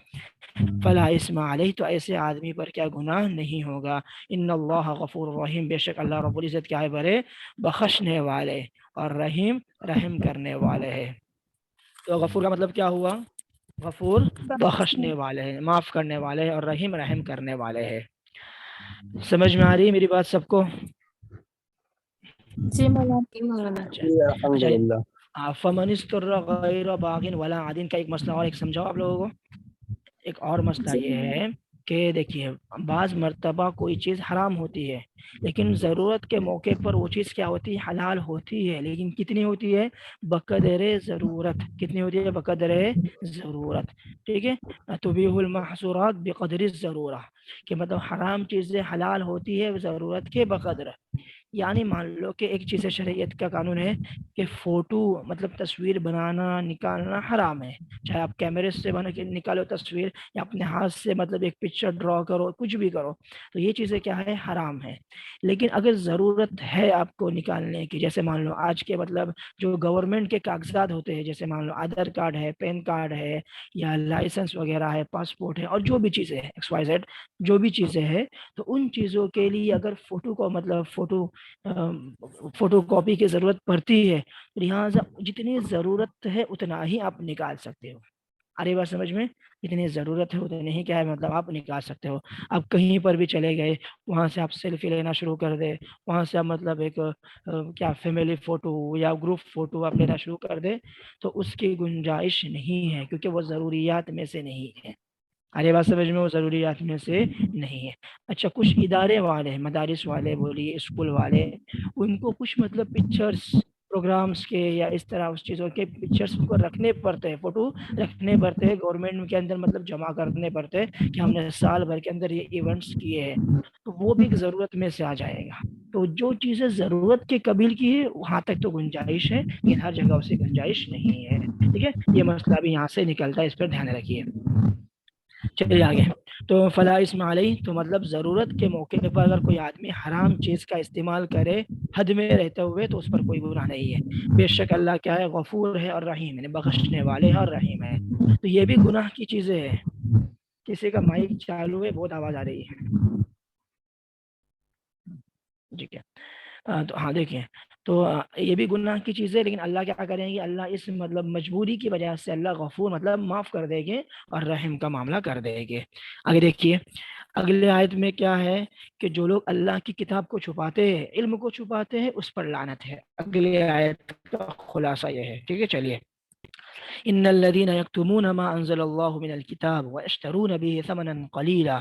فلا اسم علیہ، تو ایسے آدمی پر کیا گناہ نہیں ہوگا. ان اللہ غفور رحیم، بے شک اللہ رب العزت کیا ہے؟ بڑے بخشنے والے اور رحیم، رحم کرنے والے ہے. تو غفور کا مطلب کیا ہوا؟ غفور بخشنے والے ہیں، معاف کرنے والے ہیں، اور رحیم رحم کرنے والے ہیں. سمجھ میں آ رہی ہے میری بات سب کو؟ جی مولانا. جی مولانا. الحمد اچھا للہ. فمن اضطر غیر باغ ولا عاد کا ایک مسئلہ اور ایک سمجھاؤ آپ لوگوں کو. ایک اور مسئلہ جی یہ ہے کہ دیکھیے بعض مرتبہ کوئی چیز حرام ہوتی ہے لیکن ضرورت کے موقع پر وہ چیز کیا ہوتی ہے؟ حلال ہوتی ہے. لیکن کتنی ہوتی ہے؟ بقدر ضرورت. کتنی ہوتی ہے؟ بقدر ضرورت. ٹھیک ہے. تبیح المحظورات بقدر الضرورہ، کہ مطلب حرام چیزیں حلال ہوتی ہے ضرورت کے بقدر. یعنی مان لو کہ ایک چیز شریعت کا قانون ہے کہ فوٹو مطلب تصویر بنانا نکالنا حرام ہے. چاہے آپ کیمرے سے بنا کے نکالو تصویر یا اپنے ہاتھ سے مطلب ایک پکچر ڈرا کرو، کچھ بھی کرو، تو یہ چیزیں کیا ہے؟ حرام ہے. لیکن اگر ضرورت ہے آپ کو نکالنے کی، جیسے مان لو آج کے مطلب جو گورنمنٹ کے کاغذات ہوتے ہیں، جیسے مان لو آدھار کارڈ ہے، پین کارڈ ہے، یا لائسنس وغیرہ ہے، پاسپورٹ ہے، اور جو بھی چیزیں ہیں ایکس وائی زیڈ جو بھی چیزیں ہیں، تو ان چیزوں کے لیے اگر فوٹو کو مطلب فوٹو کاپی کی ضرورت پڑتی ہے، لہٰذا جتنی ضرورت ہے اتنا ہی آپ نکال سکتے ہو. ارے بات سمجھ میں؟ جتنی ضرورت ہے اتنی ہی کیا ہے مطلب آپ نکال سکتے ہو. آپ کہیں پر بھی چلے گئے، وہاں سے آپ سیلفی لینا شروع کر دے، وہاں سے آپ مطلب ایک کیا فیملی فوٹو یا گروپ فوٹو آپ لینا شروع کر دے، تو اس کی گنجائش نہیں ہے، کیونکہ وہ ضروریات میں سے نہیں ہے. ارے بات سمجھ میں؟ وہ ضروریات میں سے نہیں ہے. اچھا کچھ ادارے والے، مدارس والے بولیے، اسکول والے، ان کو کچھ مطلب پکچرس پروگرامس کے یا اس طرح اس چیزوں کے پکچرس کو رکھنے پڑتے ہیں، فوٹو رکھنے پڑتے ہیں گورنمنٹ کے اندر، مطلب جمع کرنے پڑتے ہیں کہ ہم نے سال بھر کے اندر یہ ایونٹس کیے ہیں، تو وہ بھی ضرورت میں سے آ جائے گا. تو جو چیزیں ضرورت کے قبیل کی ہے وہاں تک تو گنجائش ہے، لیکن ہر جگہ اسے گنجائش نہیں ہے. ٹھیک ہے، یہ مسئلہ بھی یہاں سے نکلتا ہے، اس پر دھیان رکھیے. چلیے آگے. تو فلا اسم علیہ، تو مطلب ضرورت کے موقع پر اگر کوئی آدمی حرام چیز کا استعمال کرے حد میں رہتے ہوئے تو اس پر کوئی گناہ نہیں ہے. بے شک اللہ کیا ہے؟ غفور ہے اور رحیم ہے، بخشنے والے ہے اور رحیم ہے. تو یہ بھی گناہ کی چیزیں ہیں. کسی کا مائک چالو ہے، بہت آواز آ رہی ہے. ٹھیک ہے. تو ہاں دیکھیں، تو یہ بھی گناہ کی چیز ہے، لیکن اللہ کیا کریں گے؟ اللہ اس مطلب مجبوری کی وجہ سے اللہ غفور مطلب معاف کر دیں گے اور رحم کا معاملہ کر دیں گے. آگے دیکھیے اگلے آیت میں کیا ہے کہ جو لوگ اللہ کی کتاب کو چھپاتے ہیں، علم کو چھپاتے ہیں، اس پر لعنت ہے. اگلے آیت کا خلاصہ یہ ہے. ٹھیک ہے چلیے. ان الذين يكتمون ما انزل الله من الكتاب ويشترون به ثمنا قليلا،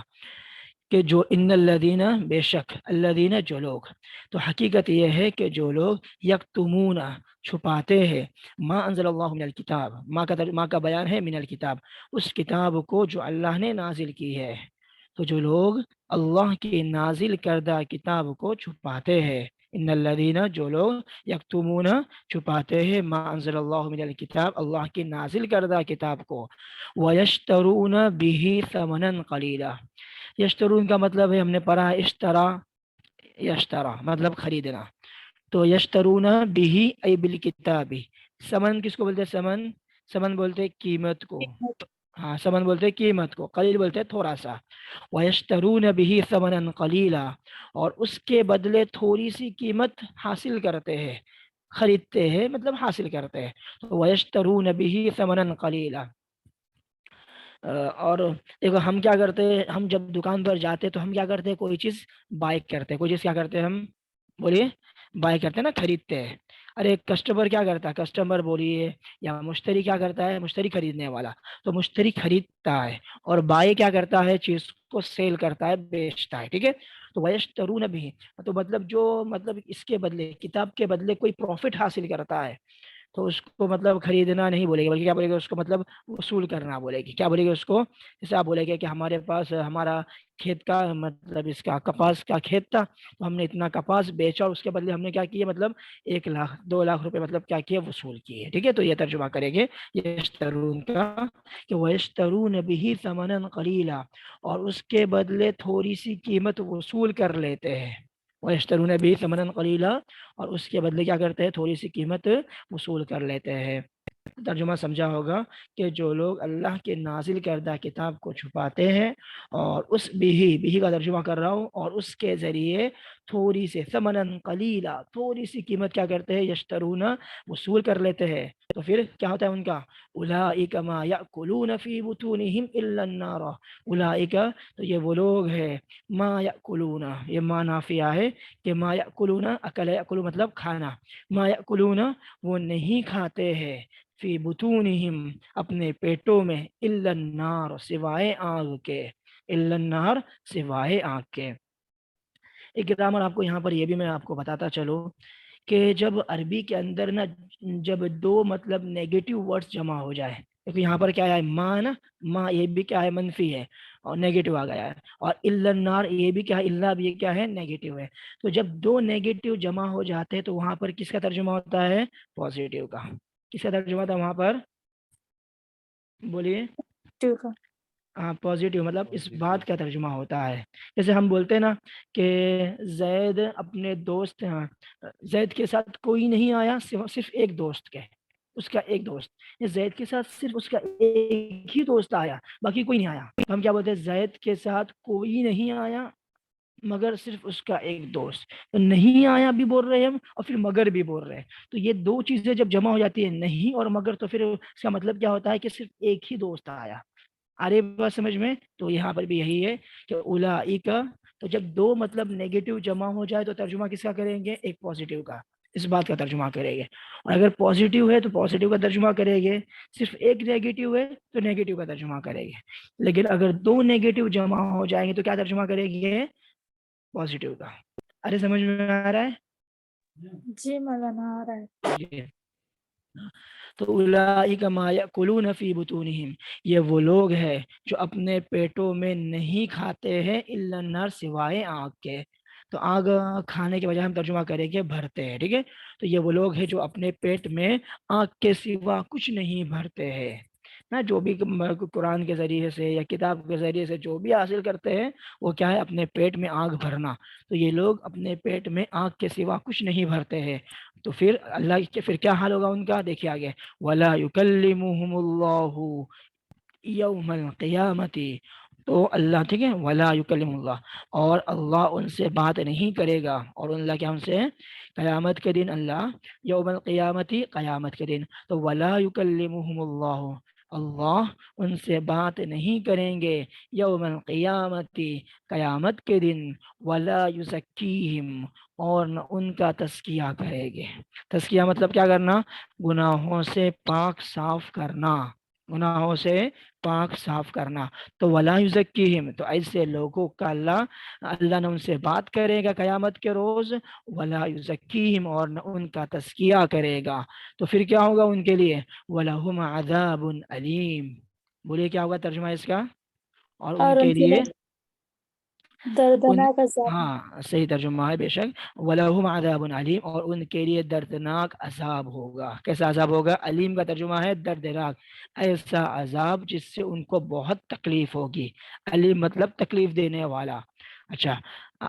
کہ جو ان الذین، بے شک الذین جو لوگ، تو حقیقت یہ ہے کہ جو لوگ یکتمون چھپاتے ہیں ما انزل اللہ من الکتاب، ما کا بیان ہے من الکتاب، اس کتاب کو جو اللہ نے نازل کی ہے. تو جو لوگ اللہ کی نازل کردہ کتاب کو چھپاتے ہیں، ان الذین جو لوگ یکتمون چھپاتے ہیں ما انزل اللہ من الکتاب اللہ کی نازل کردہ کتاب کو، ویشترون به ثمنا قلیلا. یشترون کا مطلب ہے ہم نے پڑھا اشترا، یشترا مطلب خریدنا. تو یشترون بھی ای بالکتاب، سمن کس کو بولتے ہیں؟ سمن، سمن بولتے ہیں قیمت کو. ہاں سمن بولتے ہیں قیمت کو، قلیل بولتے ہیں تھوڑا سا. ویشترون به ثمنا قلیلا، اور اس کے بدلے تھوڑی سی قیمت حاصل کرتے ہیں، خریدتے ہیں مطلب حاصل کرتے ہیں. تو ویشترون به ثمنا قلیلا. اور دیکھو ہم کیا کرتے ہیں، ہم جب دکان پر جاتے تو ہم کیا کرتے ہیں؟ کوئی چیز بائی کرتے ہیں، کوئی چیز کیا کرتے ہیں؟ ہم بولیے بائی کرتے ہیں نا، خریدتے ہیں. ارے کسٹمر کیا کرتا ہے؟ کسٹمر بولیے، یا مشتری کیا کرتا ہے؟ مشتری خریدنے والا. تو مشتری خریدتا ہے اور بائی کیا کرتا ہے؟ چیز کو سیل کرتا ہے، بیچتا ہے. ٹھیک ہے. تو ویشترون بھی، تو مطلب جو مطلب اس کے بدلے، کتاب کے بدلے کوئی پروفٹ حاصل کرتا ہے، تو اس کو مطلب خریدنا نہیں بولے گی، بلکہ کیا بولے گی؟ اس کو مطلب وصول کرنا بولے گی. کیا بولے گی اس کو؟ جیسے آپ بولے گے کہ ہمارے پاس ہمارا کھیت کا مطلب اس کا کپاس کا کھیت تھا، تو ہم نے اتنا کپاس بیچا، اس کے بدلے ہم نے کیا کیا؟ مطلب 1 لاکھ 2 لاکھ روپے مطلب کیا کیا؟ وصول کیے. ٹھیک ہے. تو یہ ترجمہ کریں گے یشترون کا کہ ویشترون به ثمنا قلیلا، اور اس کے بدلے تھوڑی سی قیمت وصول کر لیتے ہیں. ویشترون به ثمنا قلیلا، اور اس کے بدلے کیا کرتے ہیں؟ تھوڑی سی قیمت وصول کر لیتے ہیں. ترجمہ سمجھا ہوگا کہ جو لوگ اللہ کے نازل کردہ کتاب کو چھپاتے ہیں اور اس بھی کا ترجمہ کر رہا ہوں، اور اس کے ذریعے تھوڑی سی ثمنن قلیلا، تھوڑی سی قیمت کیا کرتے ہیں، یشترون، وصول کر لیتے ہیں، تو پھر کیا ہوتا ہے ان کا، اولئک ما یأکلون فی بطونہم الا النار، اولئک تو یہ وہ لوگ ہیں، ما یأکلون، یہ ما نافیہ ہے کہ ما یأکلون، اکل یأکل مطلب کھانا، ما یأکلون وہ نہیں کھاتے ہیں، فی بطونہم اپنے پیٹوں میں، الا النار سوائے آگ کے، الا النار سوائے آگ کے۔ ایک گرامر آپ کو یہاں پر یہ بھی میں آپ کو بتاتا چلوں کہ جب عربی کے اندر نا، جب دو مطلب نیگیٹو ورڈز جمع ہو جائے، کیونکہ یہاں پر کیا ہے، ما نا، ما یہ بھی کیا ہے، منفی ہے اور نیگیٹو آ گیا ہے، اور الا النار یہ بھی کیا ہے، الا بھی کیا ہے، نیگیٹو ہے، تو جب دو نیگیٹو جمع ہو جاتے ہیں تو وہاں پر کس کا ترجمہ ہوتا ہے، پازیٹیو کا۔ کس کا ترجمہ تھا وہاں پر، بولیے؟ ٹھیک ہے۔ ہاں، پازیٹیو مطلب اس بات کا ترجمہ ہوتا ہے، جیسے ہم بولتے ہیں نا کہ زید اپنے دوست، زید کے ساتھ کوئی نہیں آیا صرف ایک دوست کے، اس کا ایک دوست، زید کے ساتھ صرف اس کا ایک ہی دوست آیا، باقی کوئی نہیں آیا، ہم کیا بولتے ہیں، زید کے ساتھ کوئی نہیں آیا مگر صرف اس کا ایک دوست، تو نہیں آیا بھی بول رہے ہیں ہم، اور پھر مگر بھی بول رہے ہیں، تو یہ دو چیزیں جب جمع ہو جاتی ہے، نہیں اور مگر، تو پھر اس کا مطلب کیا ہوتا ہے کہ صرف ایک ہی دوست آیا۔ آ رہی بات سمجھ میں؟ تو یہاں پر بھی یہی ہے کہ اولئک، تو جب دو مطلب نیگیٹو جمع ہو جائے تو ترجمہ کس کا کریں گے، ایک پازیٹیو کا، اس بات کا ترجمہ کریں گے، اور اگر پازیٹیو ہے تو پازیٹیو کا ترجمہ کریں گے، صرف ایک نیگیٹو ہے تو نیگیٹو کا ترجمہ کریں گے، لیکن اگر دو نیگیٹو جمع ہو جائیں گے تو کیا ترجمہ کریں گے، پازیٹیو کا۔ ارے سمجھ میں آ رہا ہے؟ جی مولانا آ رہا ہے۔ جی۔ تو اولئک ما یأکلون فی بطونہم، یہ وہ لوگ ہیں جو اپنے پیٹوں میں نہیں کھاتے ہیں، الا النار سوائے آگ کے، تو آگ کھانے کے بجائے ہم ترجمہ کریں گے بھرتے ہیں، ٹھیک ہے، تو یہ وہ لوگ ہیں جو اپنے پیٹ میں آگ کے سوا کچھ نہیں بھرتے ہیں نا، جو بھی قرآن کے ذریعے سے یا کتاب کے ذریعے سے جو بھی حاصل کرتے ہیں وہ کیا ہے، اپنے پیٹ میں آگ بھرنا، تو یہ لوگ اپنے پیٹ میں آگ کے سوا کچھ نہیں بھرتے ہیں، تو پھر اللہ کے پھر کیا حال ہوگا ان کا، دیکھیے آگے، وَلَا يُكَلِّمُهُمُ اللَّهُ يَوْمَ الْقِيَامَةِ، تو اللہ، ٹھیک ہے، وَلَا يُكَلِّمُ اللَّهُ، اور اللہ ان سے بات نہیں کرے گا، اور اللہ کیا ان سے، قیامت کے دن اللہ، یوم القیامتی، قیامت کے دن، تو وَلَا يُكَلِّمُهُمُ اللَّهُ، اللہ ان سے بات نہیں کریں گے، یوم القیامتی، قیامت کے دن، وَلَا يُزَكِّيهِمْ، اور نہ ان کا تزکیہ کرے گے۔ تزکیہ مطلب کیا کرنا، گناہوں سے پاک صاف کرنا، گناہوں سے پاک صاف کرنا، تو وَلَا يُزَكِّيهِمْ، تو ایسے لوگوں کا اللہ نے ان سے بات کرے گا قیامت کے روز، وَلَا يُزَكِّيهِمْ، اور نہ ان کا تزکیہ کرے گا، تو پھر کیا ہوگا ان کے لیے، وَلَهُمْ عَذَابٌ أَلِيمٌ، بولیے کیا ہوگا ترجمہ اس کا، اور ان اور کے ان کے لیے، لیے دردناک عذاب۔ ہاں صحیح ترجمہ ہے بے شک، وَلَهُمْ عَذَابٌ علیم، اور ان کے لیے دردناک عذاب ہوگا۔ کیسا عذاب ہوگا، علیم کا ترجمہ ہے دردناک، ایسا عذاب جس سے ان کو بہت تکلیف ہوگی، علیم مطلب تکلیف دینے والا۔ اچھا،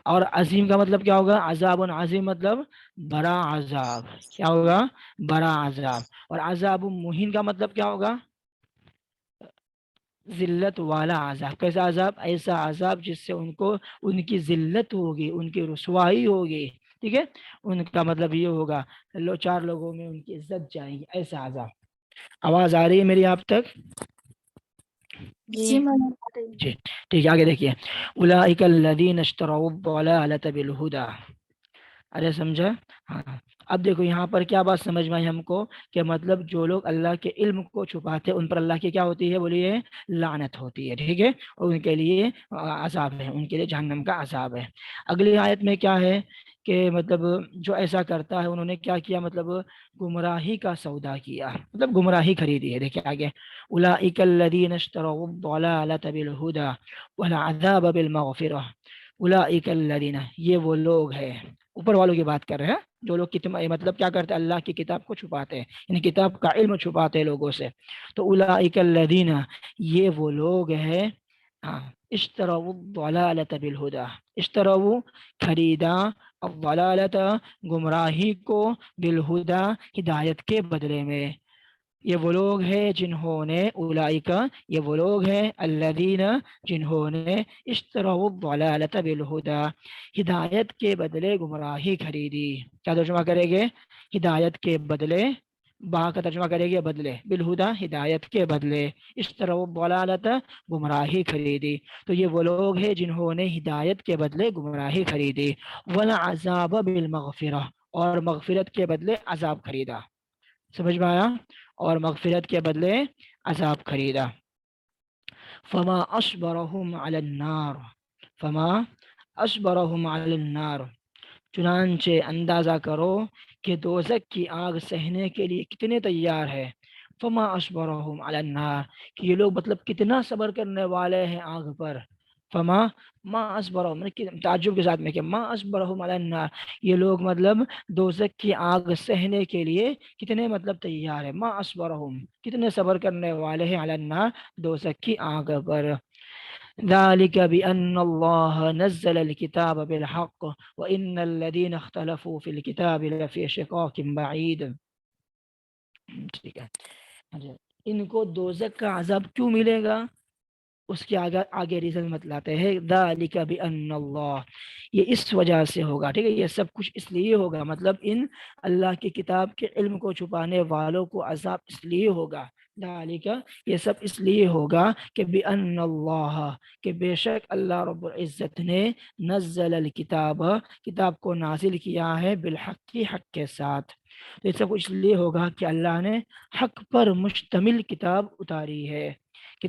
اور عظیم کا مطلب کیا ہوگا، عذاب عظیم مطلب بڑا عذاب، کیا ہوگا، بڑا عذاب، اور عذاب مہین کا مطلب کیا ہوگا، ذلت والا عذاب۔ کیسا عذاب، ایسا عذاب جس سے ان کو ان کی ذلت ہوگی، ان کی رسوائی ہوگی، ٹھیک ہے، ان کا مطلب یہ ہوگا چار لوگوں میں ان کی عزت جائے گی، ایسا عذاب۔ آواز آ رہی ہے میری آپ تک؟ جی مولانا آ رہی ہے۔ جی ٹھیک ہے، آگے دیکھیے، اولئک الذین اشتروا الضلالۃ بالہدی، ارے سمجھا؟ ہاں، اب دیکھو یہاں پر کیا بات سمجھ میں آئی ہم کو، کہ مطلب جو لوگ اللہ کے علم کو چھپاتے ان پر اللہ کی کیا ہوتی ہے، بولیے لعنت ہوتی ہے، ٹھیک ہے، اور ان کے لیے عذاب ہے، ان کے لیے جہنم کا عذاب ہے۔ اگلی آیت میں کیا ہے کہ مطلب جو ایسا کرتا ہے انہوں نے کیا کیا، مطلب گمراہی کا سودا کیا، مطلب گمراہی خریدی ہے۔ دیکھیں آگے، اولئک الذین اشتروا الضلالۃ بالہدی والعذاب بالمغفرہ، اولئک الذین، یہ وہ لوگ ہیں، اوپر والوں کی بات کر رہے ہیں، جو لوگ مطلب کیا کرتے ہیں، اللہ کی کتاب کو چھپاتے ہیں، یعنی کتاب کا علم چھپاتے ہیں لوگوں سے، تو اولئک الذین، یہ وہ لوگ ہیں، اشتروا الضلالۃ بالہدی، اشتروا خریدا، الضلالۃ گمراہی کو، بالہدی ہدایت کے بدلے میں، یہ وہ لوگ ہیں جنہوں نے اولئک یہ وہ لوگ ہیں الذین جنہوں نے اشتروا الضلالۃ بالہدی ہدایت کے بدلے گمراہی خریدی. کیا ترجمہ کرے گے؟ ہدایت کے بدلے، با کا ترجمہ کرے گے بدلے، بالہدا ہدایت کے بدلے، اشتروا الضلالۃ گمراہی خریدی. تو یہ وہ لوگ ہیں جنہوں نے ہدایت کے بدلے گمراہی خریدی. والعذاب بالمغفرہ اور مغفرت کے بدلے عذاب خریدا. سمجھ میں آیا؟ اور مغفرت کے بدلے عذاب خریدا. فما اصبرهم علی النار فما اصبرهم علی النار چنانچہ اندازہ کرو کہ دوزخ کی آگ سہنے کے لیے کتنے تیار ہے. فما اصبرهم علی النار کہ یہ لوگ مطلب کتنا صبر کرنے والے ہیں آگ پر. فما ما اصبرهم تعجب کے ساتھ میں کہ ما اصبرهم علی النار یہ لوگ مطلب دوزخ کی آگ سہنے کے لیے کتنے مطلب تیار ہے. ما اصبرهم کتنے صبر کرنے والے ہیں علی النار دوزخ کی آگ پر. ذلك بأن الله نزل الكتاب بالحق وإن الذين اختلفوا في الكتاب لفي شقاق بعيد. ٹھیک ہے، ان کو دوزخ کا عذاب کیوں ملے گا؟ اس کے آگے ریزن بتلاتے ہیں. ذالک بأن اللہ یہ اس وجہ سے ہوگا. ٹھیک ہے، یہ سب کچھ اس لیے ہوگا، مطلب ان اللہ کی کتاب کے علم کو چھپانے والوں کو عذاب اس لیے ہوگا. ذالک یہ سب اس لیے ہوگا کہ بأن اللہ کہ بے شک اللہ رب العزت نے نزل الکتاب کتاب کو نازل کیا ہے بالحق کی حق کے ساتھ. تو یہ سب کچھ اس لیے ہوگا کہ اللہ نے حق پر مشتمل کتاب اتاری ہے،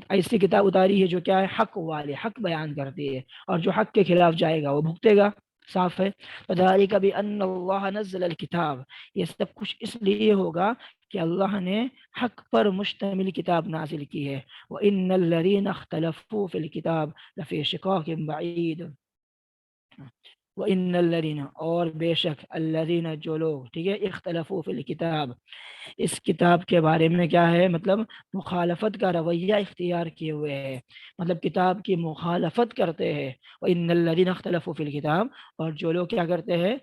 ایسی کتاب اتاری ہے جو کیا ہے حق والے، حق بیان کرتی ہے، اور جو حق کے خلاف جائے گا وہ بھگتے گا. صاف ہے. وذالک بأن اللہ نزل الکتاب یہ سب کچھ اس لیے ہوگا کہ اللہ نے حق پر مشتمل کتاب نازل کی ہے. وإن الذین اختلفوا فی الکتاب لفی شقاق بعید. وإن الذین اور بے شک الذین جو لوگ، ٹھیک ہے، اختلفوا فی الکتاب اس کتاب کے بارے میں کیا ہے مطلب مخالفت کا رویہ اختیار کیے ہوئے ہیں، مطلب کتاب کی مخالفت کرتے ہیں. وإن الذین اختلفوا فی الکتاب اور جو لوگ کیا کرتے ہیں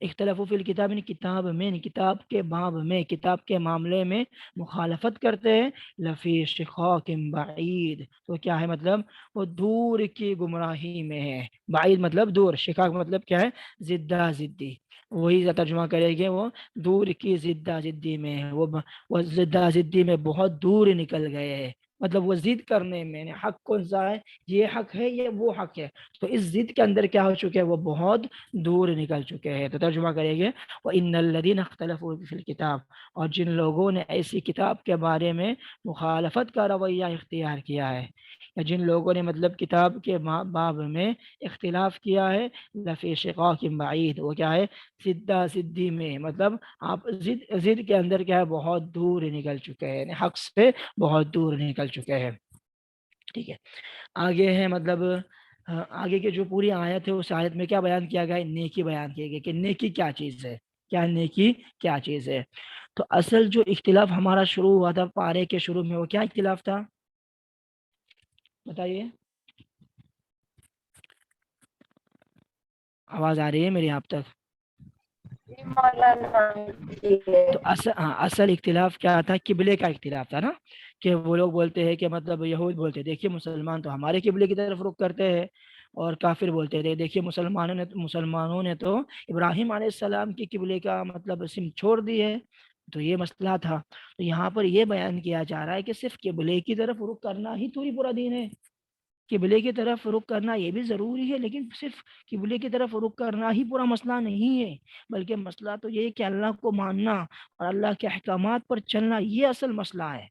اختلافو فی الکتاب کتاب میں کتاب کے باب میں کتاب کے معاملے میں مخالفت کرتے ہیں. لفی شقاق بعید تو کیا ہے مطلب وہ دور کی گمراہی میں ہے. بعید مطلب دور، شقاق مطلب کیا ہے زدہ زدی. وہی ترجمہ کرے گے وہ دور کی زدہ زدی میں ہے، وہ زدہ زدی میں بہت دور نکل گئے ہیں. مطلب وہ ضد کرنے میں حق کون سا ہے، یہ حق ہے یہ وہ حق ہے، تو اس ضد کے اندر کیا ہو چکے ہیں وہ بہت دور نکل چکے ہیں. تو ترجمہ کریں گے وَإِنَّ الَّذِينَ اخْتَلَفُوا فِي الْكِتَابِ اور جن لوگوں نے ایسی کتاب کے بارے میں مخالفت کا رویہ اختیار کیا ہے، یا جن لوگوں نے مطلب کتاب کے باب میں اختلاف کیا ہے لفی شقاق بعید وہ کیا ہے زدہ زدی میں، مطلب آپ ضد کے اندر کیا ہے بہت دور نکل چکے ہیں، حق سے بہت دور نکل چکے ہیں. ٹھیک ہے، آگے ہے مطلب آگے کے جو پوری آیت ہے اس آیت میں کیا بیان کیا گیا ہے، نیکی بیان کیا گیا کہ نیکی کیا چیز ہے، کیا نیکی کیا چیز ہے. تو اصل جو اختلاف ہمارا شروع ہوا تھا پارے کے شروع میں وہ کیا اختلاف تھا بتائیے؟ آواز آ رہی ہے میری آپ تک؟ تو اصل اختلاف کیا تھا؟ قبلے کا اختلاف تھا نا، کہ وہ لوگ بولتے ہیں کہ مطلب یہود بولتے ہیں دیکھیے مسلمان تو ہمارے قبلے کی طرف رخ کرتے ہیں، اور کافر بولتے تھے دیکھیے مسلمانوں نے تو ابراہیم علیہ السلام کی قبلے کا مطلب سمت چھوڑ دی ہے. تو یہ مسئلہ تھا. تو یہاں پر یہ بیان کیا جا رہا ہے کہ صرف قبلے کی طرف رخ کرنا ہی تھوڑی پورا دین ہے. قبلے کی طرف رخ کرنا یہ بھی ضروری ہے، لیکن صرف قبلے کی طرف رخ کرنا ہی پورا مسئلہ نہیں ہے، بلکہ مسئلہ تو یہ ہے کہ اللہ کو ماننا اور اللہ کے احکامات پر چلنا، یہ اصل مسئلہ ہے.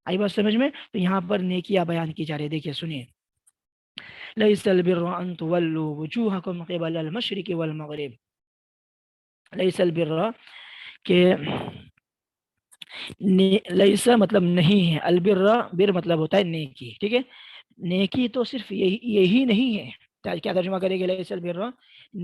آئی بات سمجھ میں؟ تو یہاں پر نیکیاں بیان کی جا رہی ہے. دیکھیے سنیے، لیس البر ان تولوا وجوہکم قبل المشرق والمغرب. لیس البر کہ لیسا مطلب نہیں ہے، البر بر مطلب ہوتا ہے نیکی. ٹھیک ہے، نیکی تو صرف یہی نہیں ہے. کیا ترجمہ کرے گا لیسا البر؟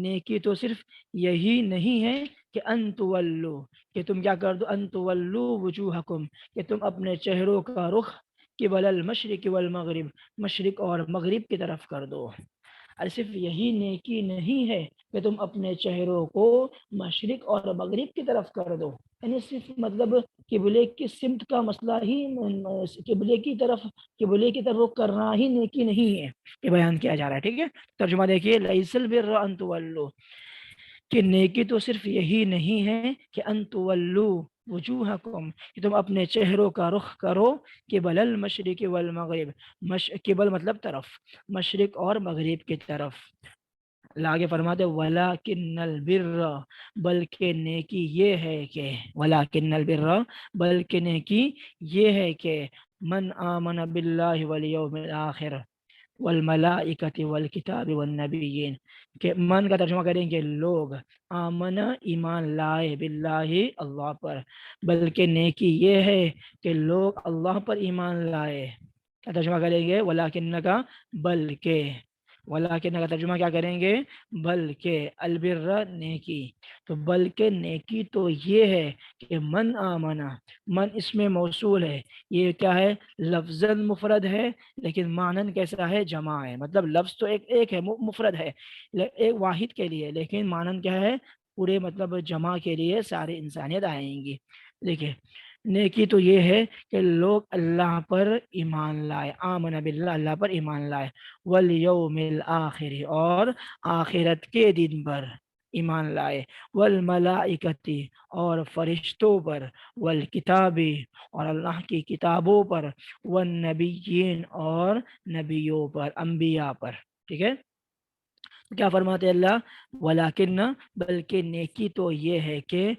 نیکی تو صرف یہی نہیں ہے کہ ان تولو کہ تم کیا کر دو، ان تولو وجوہکم کہ تم اپنے چہروں کا رخ قبل المشرق والمغرب مشرق اور مغرب کی طرف کر دو. صرف یہی نیکی نہیں ہے کہ تم اپنے چہروں کو مشرق اور مغرب کی طرف کر دو، یعنی صرف مطلب قبلے کی سمت کا مسئلہ ہی قبلے کی طرف رخ کرنا ہی نیکی نہیں ہے، یہ بیان کیا جا رہا ہے. ٹھیک ہے، ترجمہ دیکھیے، لیس البر ان تولوا، کہ نیکی تو صرف یہی نہیں ہے کہ ان تولوا وجوہکم، کہ تم اپنے چہروں کا رخ کرو قبل المشرق والمغرب، قبل مطلب طرف، مشرق اور مغرب کی طرف. آگے فرماتے وَلَكِنَّ الْبِرَّ، بلکہ نیکی یہ ہے کہ وَلَكِنَّ الْبِرَّ، بلکہ نیکی یہ ہے کہ من آمن باللہ والیوم الآخر والملائکۃ والکتاب والنبیین، کہ من کا ترجمہ کریں گے لوگ، آمن ایمان لائے، باللہ اللہ پر، بلکہ نیکی یہ ہے کہ لوگ اللہ پر ایمان لائے. کیا ترجمہ کریں گے؟ ولیکن کا بلکہ، ولیکن کا ترجمہ کیا کریں گے؟ بلکہ، البر نیکی، تو بلکہ نیکی تو یہ ہے کہ من آمنا، من اس میں موصول ہے، یہ کیا ہے؟ لفظاً مفرد ہے لیکن معنن کیسا ہے؟ جمع ہے، مطلب لفظ تو ایک ہے، مفرد ہے ایک واحد کے لیے، لیکن معنن کیا ہے؟ پورے مطلب جمع کے لیے سارے انسانیت آئیں گی. دیکھیں، نیکی تو یہ ہے کہ لوگ اللہ پر ایمان لائے، آمن باللہ، اللہ پر ایمان لائے، والیوم الآخر، اور آخرت کے دن پر ایمان لائے، والملائکۃ، اور فرشتوں پر، والکتاب، اور اللہ کی کتابوں پر، والنبیین، اور نبیوں پر، انبیاء پر. ٹھیک ہے، کیا فرماتے اللہ؟ ولیکن، بلکہ نیکی تو یہ ہے کہ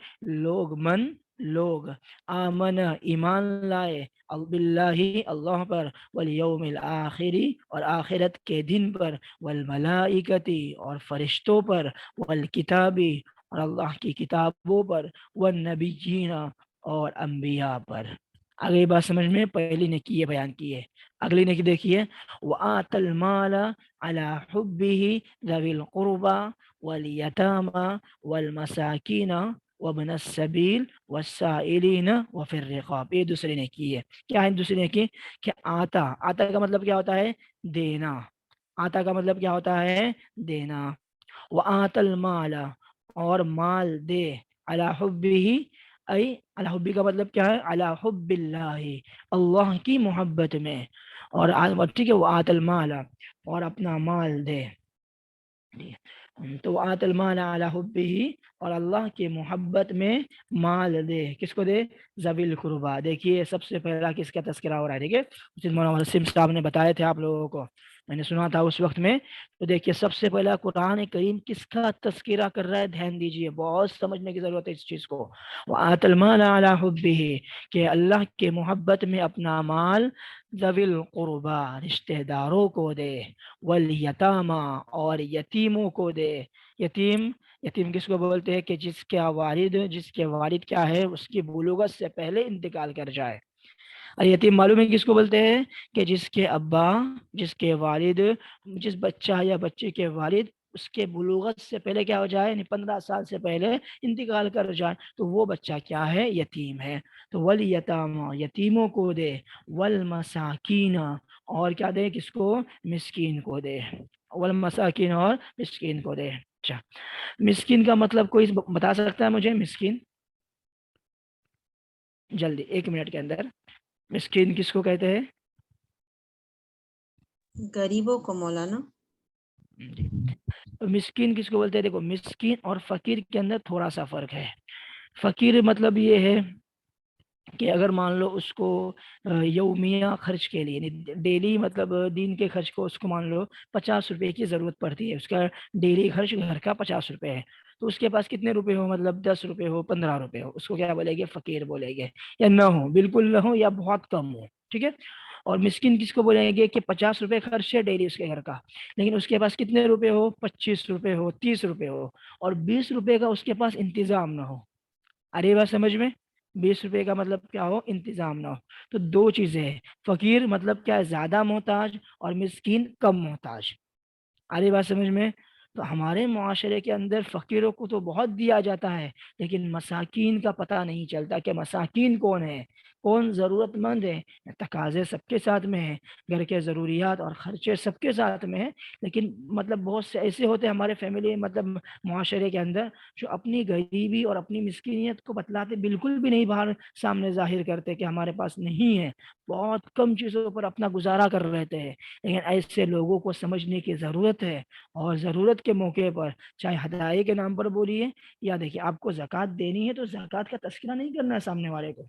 لوگ آمن ایمان لائے باللہ اللہ پر، والیوم الآخری، اور آخرت کے دن پر، والملائکتی، اور فرشتوں پر، والکتابی، اور اللہ کی کتابوں پر، والنبیین، اور انبیاء پر. اگلی بات سمجھ میں، پہلی نیکی یہ بیان کی ہے. اگلی نیکی دیکھیے، وآت المال على حبه ذوي القربى واليتامى والمساکین وابن السبیل والسائلین وفی الرقاب. یہ دوسری نیکی ہے. کیا ہے دوسری نیکی؟ کہ آتا کا مطلب کیا ہوتا ہے؟ دینا. آتا کا مطلب کیا ہوتا ہے؟ دینا. وآت المال، اور مال دے، علی حبہ، ای علی حبی کا مطلب کیا ہے؟ علی حب اللہ، اللہ کی محبت میں. اور ٹھیک ہے، وآت المال، اور اپنا مال دے. تو وآت المال علی حبہ، اور اللہ کی محبت میں مال دے. کس کو دے؟ ذوی القربا. دیکھیے سب سے پہلا کس کا تذکرہ ہو رہا ہے؟ ٹھیک ہے، مولانا وسیم صاحب نے بتائے تھے آپ لوگوں کو، میں نے سنا تھا اس وقت میں. تو دیکھیے سب سے پہلا قرآن کریم کس کا تذکرہ کر رہا ہے؟ دھیان دیجیے، بہت سمجھنے کی ضرورت ہے اس چیز کو. وآت المال علی حبہ، کہ اللہ کے محبت میں اپنا مال ذوی القربا، رشتہ داروں کو دے، والیتاما، اور یتیموں کو دے. یتیم کس کو بولتے ہیں؟ کہ جس کے والد کیا ہے؟ اس کی بلوغت سے پہلے انتقال کر جائے. اور یتیم معلوم ہے کس کو بولتے ہیں؟ کہ جس کے ابا، جس کے والد، جس بچہ یا بچے کے والد اس کے بلوغت سے پہلے کیا ہو جائے؟ یعنی 15 سال سے پہلے انتقال کر جائے، تو وہ بچہ کیا ہے؟ یتیم ہے. تو والیتاما، یتیموں کو دے، والمساکین، اور کیا دے؟ کس کو؟ مسکین کو دے. والمساکین، اور مسکین کو دے. اچھا، مسکین کا مطلب کوئی بتا سکتا ہے مجھے؟ مسکین جلدی 1 منٹ کے اندر، مسکین کس کو کہتے ہیں؟ غریبوں کو مولانا. جی، مسکین کس کو بولتے ہیں؟ دیکھو، مسکین اور فقیر کے اندر تھوڑا سا فرق ہے. فقیر مطلب یہ ہے کہ اگر مان لو اس کو یومیہ خرچ کے لیے، یعنی ڈیلی مطلب دن کے خرچ کو، اس کو مان لو 50 روپے کی ضرورت پڑتی ہے، اس کا ڈیلی خرچ گھر کا 50 روپے ہے، تو اس کے پاس کتنے روپے ہو؟ مطلب 10 روپے ہو، 15 روپے ہو، اس کو کیا بولے گے؟ فقیر بولے گے. یا نہ ہو، بالکل نہ ہو، یا بہت کم ہو. ٹھیک ہے. اور مسکین کس کو بولیں گے؟ کہ 50 روپے خرچ ہے ڈیلی اس کے گھر کا، لیکن اس کے پاس کتنے روپے ہو؟ 25 روپے ہو، 30 روپے ہو، اور 20 روپے کا اس کے پاس انتظام نہ ہو. ارے بات سمجھ میں؟ 20 روپے کا مطلب کیا ہو؟ انتظام نہ ہو. تو دو چیزیں ہیں، فقیر مطلب کیا ہے؟ زیادہ محتاج، اور مسکین کم محتاج. ارے بات سمجھ میں؟ تو ہمارے معاشرے کے اندر فقیروں کو تو بہت دیا جاتا ہے، لیکن مساکین کا پتہ نہیں چلتا کہ مساکین کون ہے، کون ضرورت مند ہے۔ تقاضے سب کے ساتھ میں ہیں، گھر کے ضروریات اور خرچے سب کے ساتھ میں ہیں، لیکن مطلب بہت سے ایسے ہوتے ہیں ہمارے فیملی مطلب معاشرے کے اندر جو اپنی غریبی اور اپنی مسکینیت کو بتلاتے بالکل بھی نہیں، باہر سامنے ظاہر کرتے کہ ہمارے پاس نہیں ہے، بہت کم چیزوں پر اپنا گزارا کر رہتے ہیں۔ لیکن ایسے لوگوں کو سمجھنے کی ضرورت ہے، اور ضرورت کے موقع پر چاہے ہدایے کے نام پر بولیے یا دیکھیے آپ کو زکوٰۃ دینی ہے تو زکوٰۃ کا تذکرہ نہیں کرنا ہے سامنے والے کو۔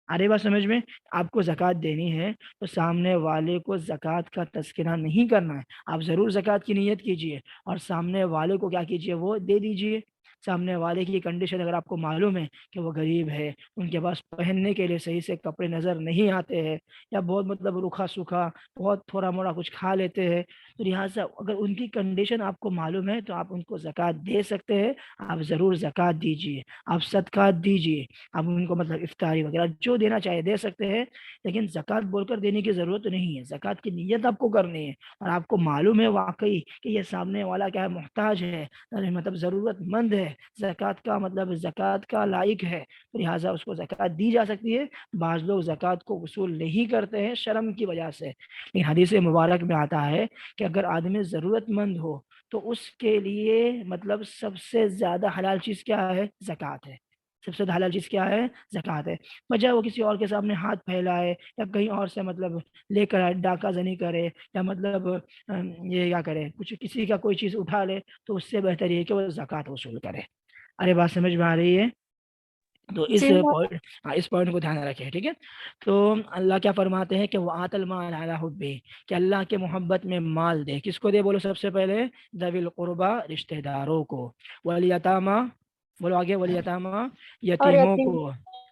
ارے بات سمجھ میں، آپ کو زکوٰۃ دینی ہے تو سامنے والے کو زکوٰۃ کا تذکرہ نہیں کرنا ہے، آپ ضرور زکوٰۃ کی نیت کیجئے اور سامنے والے کو کیا کیجئے، وہ دے دیجئے۔ سامنے والے کی کنڈیشن اگر آپ کو معلوم ہے کہ وہ غریب ہے، ان کے پاس پہننے کے لیے صحیح سے کپڑے نظر نہیں آتے ہیں، یا بہت مطلب روکھا سوکھا بہت تھوڑا موڑا کچھ کھا لیتے ہیں، تو لہٰذا اگر ان کی کنڈیشن آپ کو معلوم ہے تو آپ ان کو زکوٰۃ دے سکتے ہیں، آپ ضرور زکوٰۃ دیجئے، آپ صدقات دیجئے، آپ ان کو مطلب افطاری وغیرہ جو دینا چاہے دے سکتے ہیں، لیکن زکوٰۃ بول کر دینے کی ضرورت نہیں ہے، زکوٰۃ کی نیت آپ کو کرنی ہے، اور آپ کو معلوم ہے واقعی کہ یہ سامنے والا کیا ہے، محتاج ہے، مطلب ضرورت مند ہے، زکوٰۃ کا مطلب زکوٰۃ کا لائق ہے، لہٰذا اس کو زکوٰۃ دی جا سکتی ہے۔ بعض لوگ زکوٰۃ کو وصول نہیں کرتے ہیں شرم کی وجہ سے، لیکن حدیث مبارک میں آتا ہے کہ اگر آدمی ضرورت مند ہو تو اس کے لیے مطلب سب سے زیادہ حلال چیز کیا ہے، زکوٰۃ ہے، سب سے حلال چیز کیا ہے، زکوٰۃ ہے، بجائے وہ کسی اور کے سامنے ہاتھ پھیلائے یا کہیں اور سے مطلب لے کر آئے، ڈاکہ زنی کرے، یا مطلب یہ کیا کرے، کچھ کسی کا کوئی چیز اٹھا لے، تو اس سے بہتر یہ ہے کہ وہ زکوٰۃ وصول کرے۔ ارے بات سمجھ میں آ رہی ہے؟ تو اس جی مولانا، پوائنٹ کو دھیان رکھیں، ٹھیک ہے۔ تو اللہ کیا فرماتے ہیں کہ وَآتَ الْمَالَ عَلَىٰ حُبِّهِ، کہ اللہ کے محبت میں مال دے، کس کو دے بولو سب سے پہلے، ذوی القربا، رشتہ داروں کو، والیتاما، بولو آگے، والیتاما، اور یتیموں یتیم کو،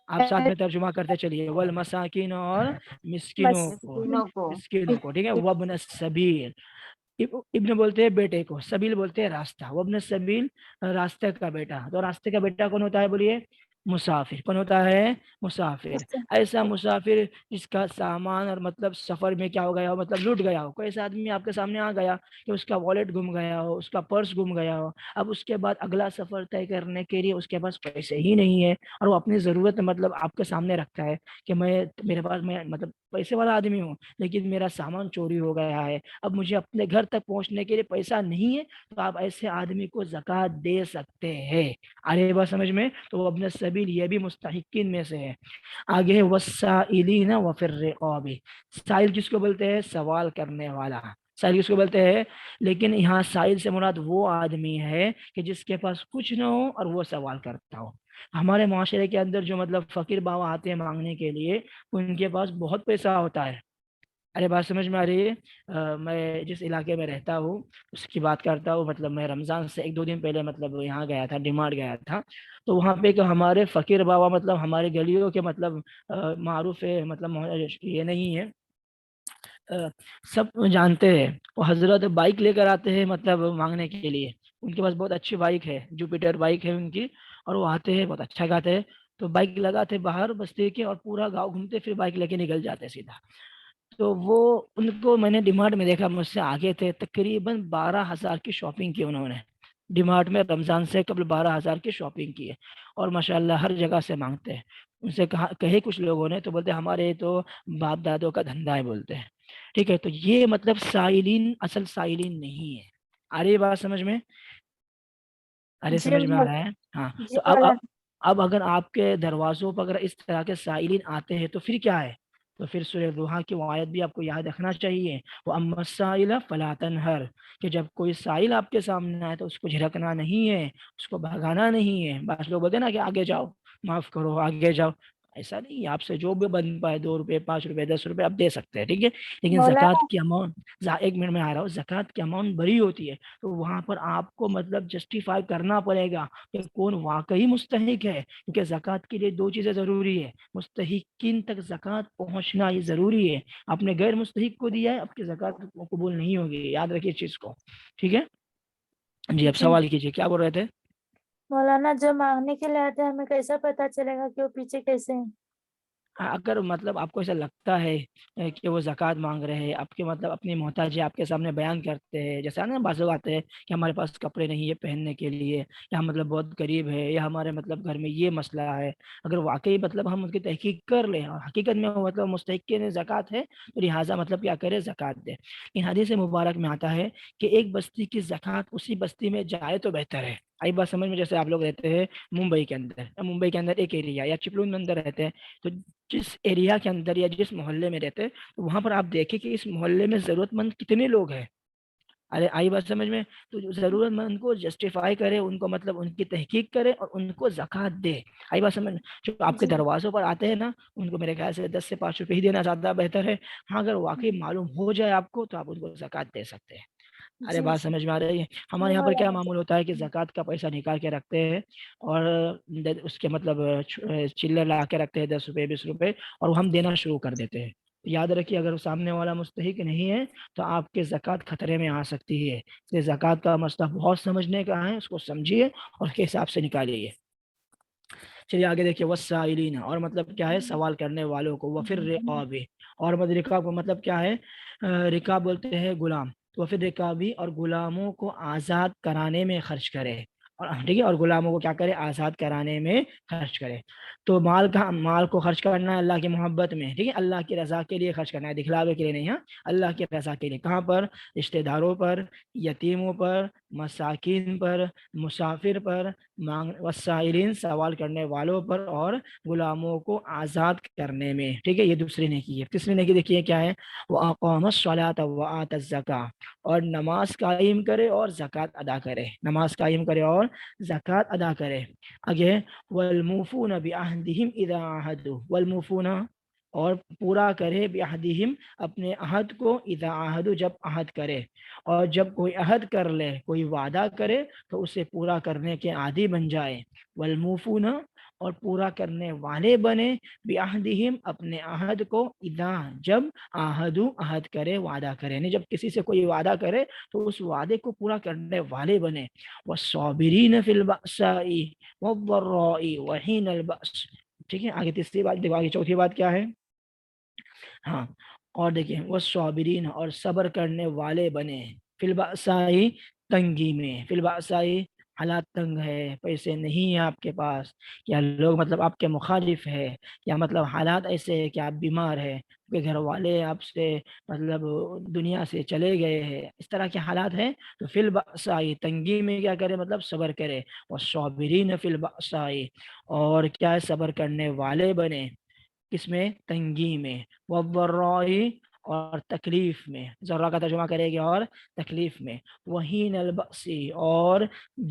آپ ساتھ میں ترجمہ کرتے چلیے، والمساکین، اور مسکینوں بس کو، کو ٹھیک ہے، وابن السبیل، ابن بولتے ہیں بیٹے کو، سبیل بولتے ہیں راستہ، وابن السبیل راستے کا بیٹا، تو راستے کا بیٹا کون ہوتا ہے بولیے، مسافر، کون ہوتا ہے، مسافر، ایسا مسافر جس کا سامان اور مطلب سفر میں کیا ہو گیا ہو، مطلب لوٹ گیا ہو، کوئی ایسا آدمی آپ کے سامنے آ گیا کہ اس کا والیٹ گم گیا ہو، اس کا پرس گم گیا ہو، اب اس کے بعد اگلا سفر طے کرنے کے لیے اس کے پاس پیسے ہی نہیں ہے، اور وہ اپنی ضرورت مطلب آپ کے سامنے رکھتا ہے کہ میرے پاس میں مطلب پیسے والا آدمی ہوں، لیکن میرا سامان چوری ہو گیا ہے، اب مجھے اپنے گھر تک پہنچنے کے لیے پیسہ نہیں ہے، تو آپ ایسے آدمی کو زکوٰۃ دے سکتے ہیں۔ ارے بات سمجھ میں، تو وہ ابن السبیل یہ بھی مستحقین میں سے ہے۔ آگے والسائلین وفی الرقاب، سائل کس کو بولتے ہیں، سوال کرنے والا، سائل کس کو بولتے ہیں، لیکن یہاں سائل سے مراد وہ آدمی ہے کہ جس کے پاس کچھ نہ ہو اور وہ سوال کرتا ہو۔ ہمارے معاشرے کے اندر جو مطلب فقیر باوا آتے ہیں مانگنے کے لیے، ان کے پاس بہت پیسہ ہوتا ہے۔ ارے بات سمجھ میں آ رہی ہے؟ میں جس علاقے میں رہتا ہوں اس کی بات کرتا ہوں، مطلب میں رمضان سے 1-2 دن پہلے مطلب یہاں گیا تھا، ڈیمارٹ گیا تھا، تو وہاں پہ کہ ہمارے فقیر بابا مطلب ہمارے گلیوں کے مطلب معروف ہے، مطلب یہ نہیں ہے، سب جانتے ہیں، وہ حضرت بائک لے کر آتے ہیں مطلب مانگنے کے لیے، ان کے پاس بہت اچھی بائک ہے، جوپیٹر بائک ہے ان کی، اور وہ آتے ہیں بہت اچھا گاتے ہیں، تو بائک لگاتے باہر بستی کے اور پورا گاؤں گھومتے، پھر بائک لے کے نکل جاتے سیدھا۔ تو وہ ان کو میں نے ڈیمارٹ میں دیکھا، مجھ سے آگے تھے، تقریباً 12,000 کی شاپنگ کی انہوں نے ڈیمارٹ میں، رمضان سے قبل 12,000 کی شاپنگ کی ہے، اور ماشاءاللہ ہر جگہ سے مانگتے ہیں۔ ان سے کہے کچھ لوگوں نے تو بولتے ہمارے تو باپ دادوں کا دھندا ہے بولتے ہیں، ٹھیک ہے۔ تو یہ مطلب سائلین اصل سائلین نہیں ہے۔ ارے بات سمجھ میں، ارے جی سمجھ میں آ رہا ہے؟ ہاں، جی تو مولانا، اب اگر آپ کے دروازوں پر اگر اس طرح کے سائلین آتے ہیں تو پھر کیا ہے، تو پھر سورہ دوحہ کی وہ آیت بھی آپ کو یاد رکھنا چاہیے، وَأَمَّا السَّائِلَ فَلَا تَنْهَرْ، کہ جب کوئی سائل آپ کے سامنے آئے تو اس کو جھڑکنا نہیں ہے، اس کو بھگانا نہیں ہے۔ بعض لوگ بولتے ہیں نا کہ آگے جاؤ، معاف کرو، آگے جاؤ، ایسا نہیں ہے، آپ سے جو بھی بن پائے 2 روپے 5 روپے 10 روپے آپ دے سکتے ہیں، ٹھیک ہے، لیکن زکوٰۃ مولانا کی اماؤنٹ، 1 منٹ میں آ رہا ہوں، زکوٰۃ کی اماؤنٹ بڑی ہوتی ہے، تو وہاں پر آپ کو مطلب جسٹیفائی کرنا پڑے گا کہ کون واقعی مستحق ہے، کیونکہ زکوٰۃ کے لیے 2 چیزیں ضروری ہے، مستحقین تک زکوٰۃ پہنچنا یہ ضروری ہے، آپ نے غیر مستحق کو دیا ہے، آپ کی زکوٰۃ قبول نہیں ہوگی، یاد رکھیے اس چیز کو، ٹھیک ہے جی۔ اب جی سوال کیجیے، کیا بول رہے تھے؟ مولانا، جو مانگنے کے لیے آتے ہیں ہمیں کیسا پتا چلے گا کہ وہ پیچھے کیسے ہیں؟ اگر مطلب آپ کو ایسا لگتا ہے کہ وہ زکوٰۃ مانگ رہے ہیں، آپ کے مطلب اپنی محتاجی آپ کے سامنے بیان کرتے ہیں، جیسے نا بعض لوگ آتے ہیں کہ ہمارے پاس کپڑے نہیں ہے پہننے کے لیے، یا ہم مطلب بہت غریب ہے، یا ہمارے مطلب گھر میں یہ مسئلہ ہے، اگر واقعی مطلب ہم اس کی تحقیق کر لیں اور حقیقت میں وہ مطلب مستحق زکوٰۃ ہے، تو لہٰذا مطلب کیا کرے، زکوٰۃ دے۔ ان حدیث مبارک میں آتا ہے کہ ایک بستی کی زکوٰۃ اسی بستی میں جائے تو بہتر ہے۔ آئی بات سمجھ میں؟ جیسے آپ لوگ رہتے ہیں ممبئی کے اندر، یا ممبئی کے اندر ایک ایریا یا چپلون میں اندر رہتے ہیں، تو جس ایریا کے اندر یا جس محلے میں رہتے ہیں، تو وہاں پر آپ دیکھیں کہ اس محلے میں ضرورت مند کتنے لوگ ہیں۔ ارے آئی بات سمجھ میں؟ تو جو ضرورت مند کو جسٹیفائی کرے، ان کو مطلب ان کی تحقیق کرے اور ان کو زکوٰۃ دے۔ آئی بات سمجھ میں؟ جو آپ کے جی دروازوں پر آتے ہیں نا، ان کو میرے خیال سے 10 سے 5 روپے ہی دینا زیادہ بہتر ہے۔ ہاں اگر واقعی معلوم ہو جائے آپ کو، تو آپ ان کو زکوٰۃ دے سکتے ہیں۔ ارے جی بات جی سمجھ میں آ رہی ہے؟ جی ہمارے یہاں پر کیا مولانا معمول ہوتا ہے کہ زکوٰۃ کا پیسہ نکال کے رکھتے ہیں، اور اس کے مطلب چلر لا کے رکھتے ہیں 10 روپے 20 روپے، اور وہ ہم دینا شروع کر دیتے ہیں۔ یاد رکھیے اگر سامنے والا مستحق نہیں ہے تو آپ کے زکوٰۃ خطرے میں آ سکتی ہے۔ یہ زکوٰۃ کا مسئلہ بہت سمجھنے کا ہے، اس کو سمجھیے اور اس کے حساب سے نکالیے۔ چلیے آگے دیکھیے، والسائلین، اور مطلب کیا ہے، سوال کرنے والوں کو، وفر رقاب، اور رقاب مطلب کیا ہے، رقاب بولتے ہیں غلام، تو وفر رقابی، اور غلاموں کو آزاد کرانے میں خرچ کرے، اور ٹھیک ہے، اور غلاموں کو کیا کرے، آزاد کرانے میں خرچ کرے۔ تو مال کو خرچ کرنا ہے اللہ کی محبت میں، ٹھیک ہے، اللہ کی رضا کے لیے خرچ کرنا ہے، دکھلاوے کے لیے نہیں، ہاں، اللہ کی رضا کے لیے۔ کہاں پر؟ رشتہ داروں پر، یتیموں پر، مساکین پر، مسافر پر، والسائلین، سوال کرنے والوں پر، اور غلاموں کو آزاد کرنے میں، ٹھیک ہے۔ یہ دوسری نیکی ہے۔ تیسری نیکی دیکھیے کیا ہے، وَأَقَامَ الصَّلَاةَ وَآتَى الزَّكَاةَ، اور نماز قائم کرے اور زکوٰۃ ادا کرے، نماز قائم کرے اور زکوٰۃ ادا کرے۔ آگے، وَالْمُوفُونَ بِعَهْدِهِمْ إِذَا عَاهَدُوا، وَالْمُوفُونَ، اور پورا کرے، بعہدہم، اپنے عہد کو، اذا عہد، جب عہد کرے، اور جب کوئی عہد کر لے، کوئی وعدہ کرے، تو اسے پورا کرنے کے عادی بن جائے۔ والموفون، اور پورا کرنے والے بنے، بعہدہم، اپنے عہد کو، اذا، جب عہدو، عہد کرے، وعدہ کرے، یعنی جب کسی سے کوئی وعدہ کرے تو اس وعدے کو پورا کرنے والے بنے۔ والصابرین فی البأساء والضراء وحین البأس، ٹھیک ہے۔ آگے تیسری بات دیکھو، آگے چوتھی بات کیا ہے، ہاں، اور دیکھیں، والصابرین، اور صبر کرنے والے بنے، فی البأساء، تنگی میں، فی البأساء، حالات تنگ ہے، پیسے نہیں ہیں آپ کے پاس، یا لوگ مطلب آپ کے مخالف ہے، یا مطلب حالات ایسے ہے کہ آپ بیمار ہے، کہ گھر والے آپ سے مطلب دنیا سے چلے گئے ہیں، اس طرح کے حالات ہیں، تو فی البأساء، تنگی میں کیا کرے، مطلب صبر کرے۔ والصابرین فی البأساء، اور کیا ہے، صبر کرنے والے بنے، کس میں، تنگی میں۔ والضراء، اور تکلیف میں، ذرا کا ترجمہ کرے گی، اور تکلیف میں۔ وحین البأس، اور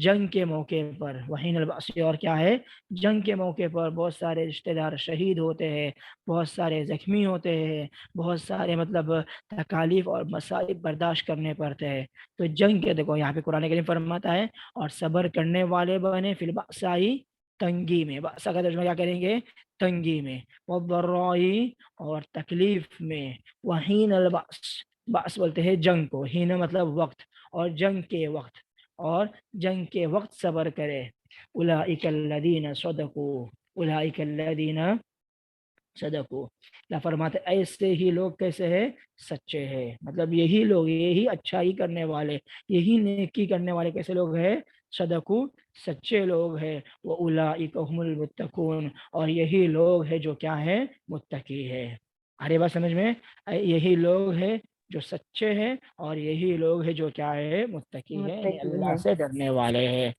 جنگ کے موقع پر، وحین البأس، اور کیا ہے، جنگ کے موقع پر بہت سارے رشتہ دار شہید ہوتے ہیں، بہت سارے زخمی ہوتے ہیں، بہت سارے مطلب تکالیف اور مصائب برداشت کرنے پڑتے ہیں، تو جنگ کے، دیکھو یہاں پہ قرآن کریم فرماتا ہے، اور صبر کرنے والے بنے، فی البأساء، تنگی میں، بأس کا ترجمہ کیا کریں گے، تنگی میں۔ والضراء، اور تکلیف میں۔ وحین البأس، بأس بولتے ہیں جنگ کو، ہین مطلب وقت، اور جنگ کے وقت، اور جنگ کے وقت صبر کرے۔ اولئک الذین صدقوا، اولئک الذین صدقوا، اللہ فرماتے ایسے ہی لوگ کیسے ہیں، سچے ہیں، مطلب یہی لوگ، یہی اچھائی کرنے والے، یہی نیکی کرنے والے کیسے لوگ ہیں، صدقوا، سچے لوگ ہیں۔ وَأُولَئِكَ هُمُ الْمُتَّقُونَ، اور یہی لوگ ہیں جو کیا ہے، متقی ہے۔ ارے بات سمجھ میں؟ یہی لوگ ہیں جو سچے ہیں، اور یہی لوگ ہیں جو کیا ہے، متقی ہے، یعنی اللہ سے ڈرنے والے ہیں۔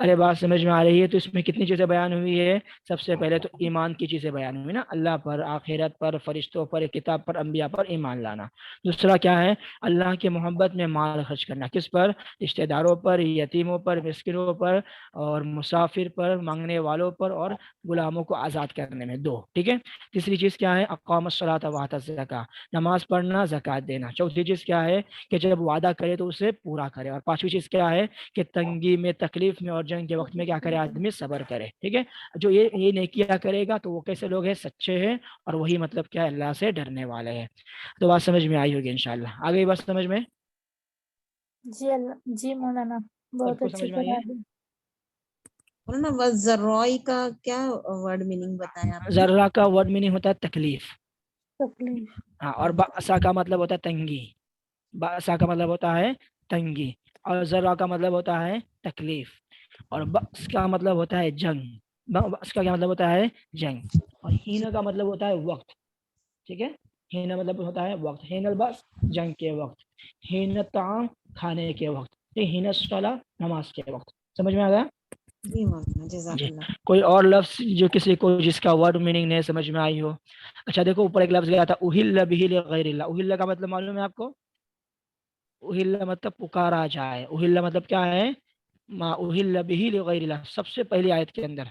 ارے بات سمجھ میں آ رہی ہے؟ تو اس میں کتنی چیزیں بیان ہوئی ہے، سب سے پہلے تو ایمان کی چیزیں بیان ہوئی نا، اللہ پر، آخرت پر، فرشتوں پر، کتاب پر، انبیاء پر ایمان لانا۔ دوسرا کیا ہے، اللہ کی محبت میں مال خرچ کرنا، کس پر، رشتہ داروں پر، یتیموں پر، مسکینوں پر، اور مسافر پر، مانگنے والوں پر، اور غلاموں کو آزاد کرنے میں، دو، ٹھیک ہے۔ تیسری چیز کیا ہے، اقام الصلاۃ وآتى الزکاۃ، نماز پڑھنا، زکوٰۃ دینا۔ چوتھی چیز کیا ہے کہ جب وعدہ کرے تو اسے پورا کرے۔ اور پانچویں چیز کیا ہے کہ تنگی میں، تکلیف میں، اور جنگ کے وقت میں کیا کرے، آدمی صبر کرے، ٹھیک ہے۔ جو یہ نیکیاں کرے گا تو وہ کیسے لوگ ہیں، سچے ہیں، اور وہی مطلب کیا ہے، اللہ سے ڈرنے والے ہیں۔ تو بات سمجھ میں آئی ہوگی انشاءاللہ، آ گئی بات سمجھ میں؟ جی اللہ جی مولانا سب بہت کو اچھی سمجھ میں آئی ہے؟ طرح مولانا وزرائی کا کیا ورڈ میننگ بتایا آپ نے؟ ذرہ کا ورڈ میننگ ہوتا ہے تکلیف. تکلیف. ہاں, اور باسا کا مطلب ہوتا ہے تنگی. باسا کا مطلب ہوتا ہے تنگی, اور ذرہ کا مطلب ہوتا ہے تکلیف, اور بأس کا مطلب ہوتا ہے جنگ. بأس کا کیا مطلب ہوتا ہے جنگ, اور ہینا کا مطلب ہوتا ہے وقت. ٹھیک ہے, ہینا مطلب ہوتا ہے وقت. ہین البس جنگ کے وقت, ہین الطعام کھانے کے وقت, ہین الصلاۃ نماز کے وقت. سمجھ میں آ گیا؟ جی مولانا جزاک جی. اللہ. کوئی اور لفظ جو کسی کو جس کا ورڈ میننگ نہیں سمجھ میں آئی ہو؟ اچھا دیکھو اوپر ایک لفظ گیا تھا اہل بہ لغیر اللہ. اہل کا مطلب معلوم ہے آپ کو؟ اہل مطلب پکارا جائے. اہل مطلب کیا ہے؟ ما اہل بہ لغیر اللہ. سب سے پہلی آیت کے اندر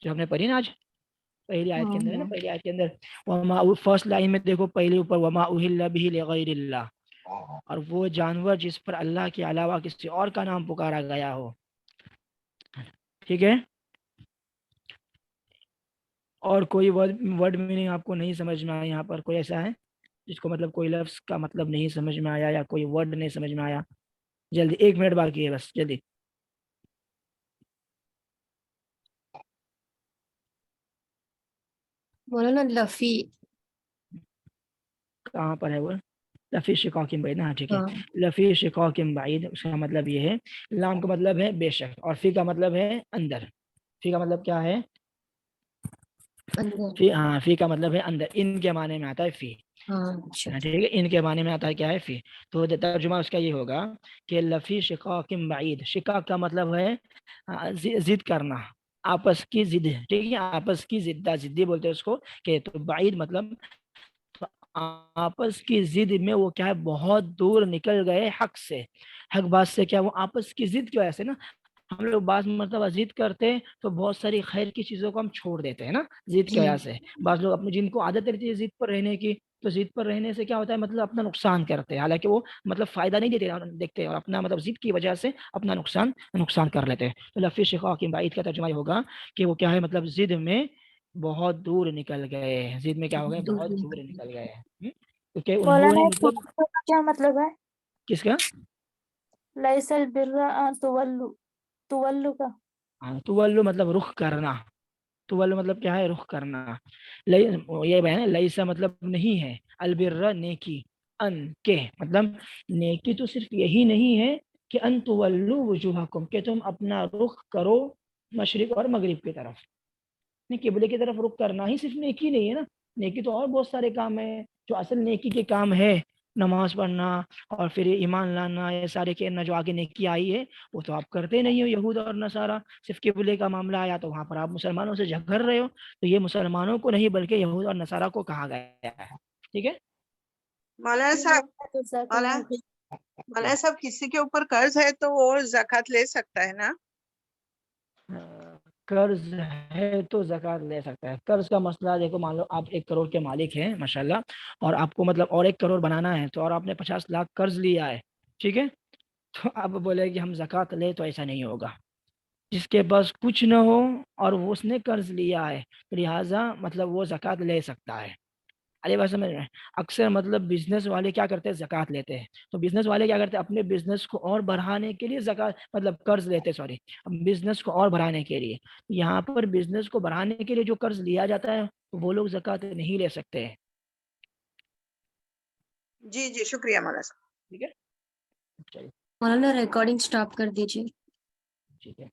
جو ہم نے پڑھی نا آج, پہلی آیت کے اندر ہے نا, پہلی آیت کے اندر وما, فرسٹ لائن میں دیکھو پہلے اوپر وما اہل بہ لغیر اللہ, اور وہ جانور جس پر اللہ کے علاوہ کسی اور کا نام پکارا گیا ہو. ٹھیک ہے, اور کوئی ورڈ میننگ آپ کو نہیں سمجھ میں آیا یہاں پر؟ کوئی ایسا ہے جس کو مطلب کوئی لفظ کا مطلب نہیں سمجھ میں آیا یا کوئی ورڈ نہیں سمجھ میں آیا؟ جلدی, 1 منٹ باقی ہے بس, جلدی. مولانا لفی. کہاں پر ہے وہ؟ لفی شقاق بعید. ہاں ٹھیک ہے, ہاں. لفی شقاق بعید. اس کا مطلب یہ ہے, لام کا مطلب ہے بے شک, اور فی کا مطلب ہے اندر. فی کا مطلب کیا ہے؟ اندر. فی, ہاں فی کا مطلب ہے اندر. ان کے معنی میں آتا ہے فی. ہاں اچھا. ٹھیک ہے, ان کے معنی میں آتا ہے کیا ہے فی. تو ترجمہ اس کا یہ ہوگا کہ لفی شقاق بعید. شقاق کا مطلب ہے ضد کرنا, آپس کی ضد. ٹھیک ہے, آپس کی ضدہ ضدی بولتے ہیں اس کو. کہ تو بعید مطلب آپس کی ضد میں وہ کیا ہے, بہت دور نکل گئے حق سے, حق بات سے. کیا وہ آپس کی ضد کی وجہ سے نا, ہم لوگ بعض مرتبہ ضد کرتے ہیں تو بہت ساری خیر کی چیزوں کو ہم چھوڑ دیتے ہیں نا ضد کی وجہ سے. بعض لوگ اپنے جن کو عادت رہتی ہے ضد پر رہنے کی, تو ضد پر رہنے سے کیا ہوتا ہے مطلب اپنا نقصان کرتے ہیں, حالانکہ وہ مطلب فائدہ نہیں دیکھتے, اور اپنا مطلب ضد کی وجہ سے اپنا نقصان کر لیتے ہیں. تو لفی شقاق بعید کا ترجمہ ہوگا کہ وہ کیا ہے مطلب ضد میں بہت دور نکل گئے. ضد میں کیا ہو گئے, بہت دور نکل گئے. کیونکہ انہوں نے مولانا مطلب کیا مطلب ہے کس کا؟ لیس البر ان تولو کا؟ تولو مطلب رخ کرنا. تولو مطلب کیا ہے, رخ کرنا. یہ ہے لیسا مطلب نہیں ہے, البر نیکی, ان کے مطلب نیکی تو صرف یہی نہیں ہے کہ ان تولو وجوہکم, کہ تم اپنا رخ کرو مشرق اور مغرب کی طرف. قبلے کی طرف رخ کرنا ہی صرف نیکی نہیں ہے نا, نیکی تو اور بہت سارے کام ہیں. جو اصل نیکی کے کام ہے, نماز پڑھنا اور پھر ایمان لانا, یہ سارے کے جو آگے نیکی آئی ہے وہ تو آپ کرتے نہیں ہو. یہود اور نصارہ, صرف قبلے کا معاملہ آیا تو وہاں پر آپ مسلمانوں سے جھگڑ رہے ہو. تو یہ مسلمانوں کو نہیں بلکہ یہود اور نصارہ کو کہا گیا ہے. ٹھیک ہے, مولانا صاحب, مولانا صاحب کسی کے اوپر قرض ہے تو وہ زکوٰۃ لے سکتا ہے نا؟ قرض ہے تو زکوٰۃ لے سکتا ہے. قرض کا مسئلہ دیکھو, مان لو آپ 1 کروڑ کے مالک ہیں ماشاءاللہ, اور آپ کو مطلب اور 1 کروڑ بنانا ہے, تو اور آپ نے 50 لاکھ قرض لیا ہے. ٹھیک ہے, تو آپ بولے کہ ہم زکوٰۃ لے, تو ایسا نہیں ہوگا. جس کے پاس کچھ نہ ہو اور اس نے قرض لیا ہے, لہٰذا مطلب وہ زکوٰۃ لے سکتا ہے. ارے بات سمجھ رہے ہیں؟ اکثر مطلب بزنس والے کیا کرتے ہیں, زکوٰۃ لیتے ہیں. تو بزنس والے کیا کرتے ہیں, اپنے بزنس کو اور بڑھانے کے لیے زکوٰۃ مطلب قرض لیتے, سوری بزنس کو اور بڑھانے کے لیے. یہاں پر بزنس کو بڑھانے کے لیے جو قرض لیا جاتا ہے وہ لوگ زکوٰۃ نہیں لے سکتے ہیں. جی جی شکریہ مولانا صاحب. ٹھیک ہے, چلیے مولانا ریکارڈنگ سٹاپ کر دیجیے. ٹھیک ہے.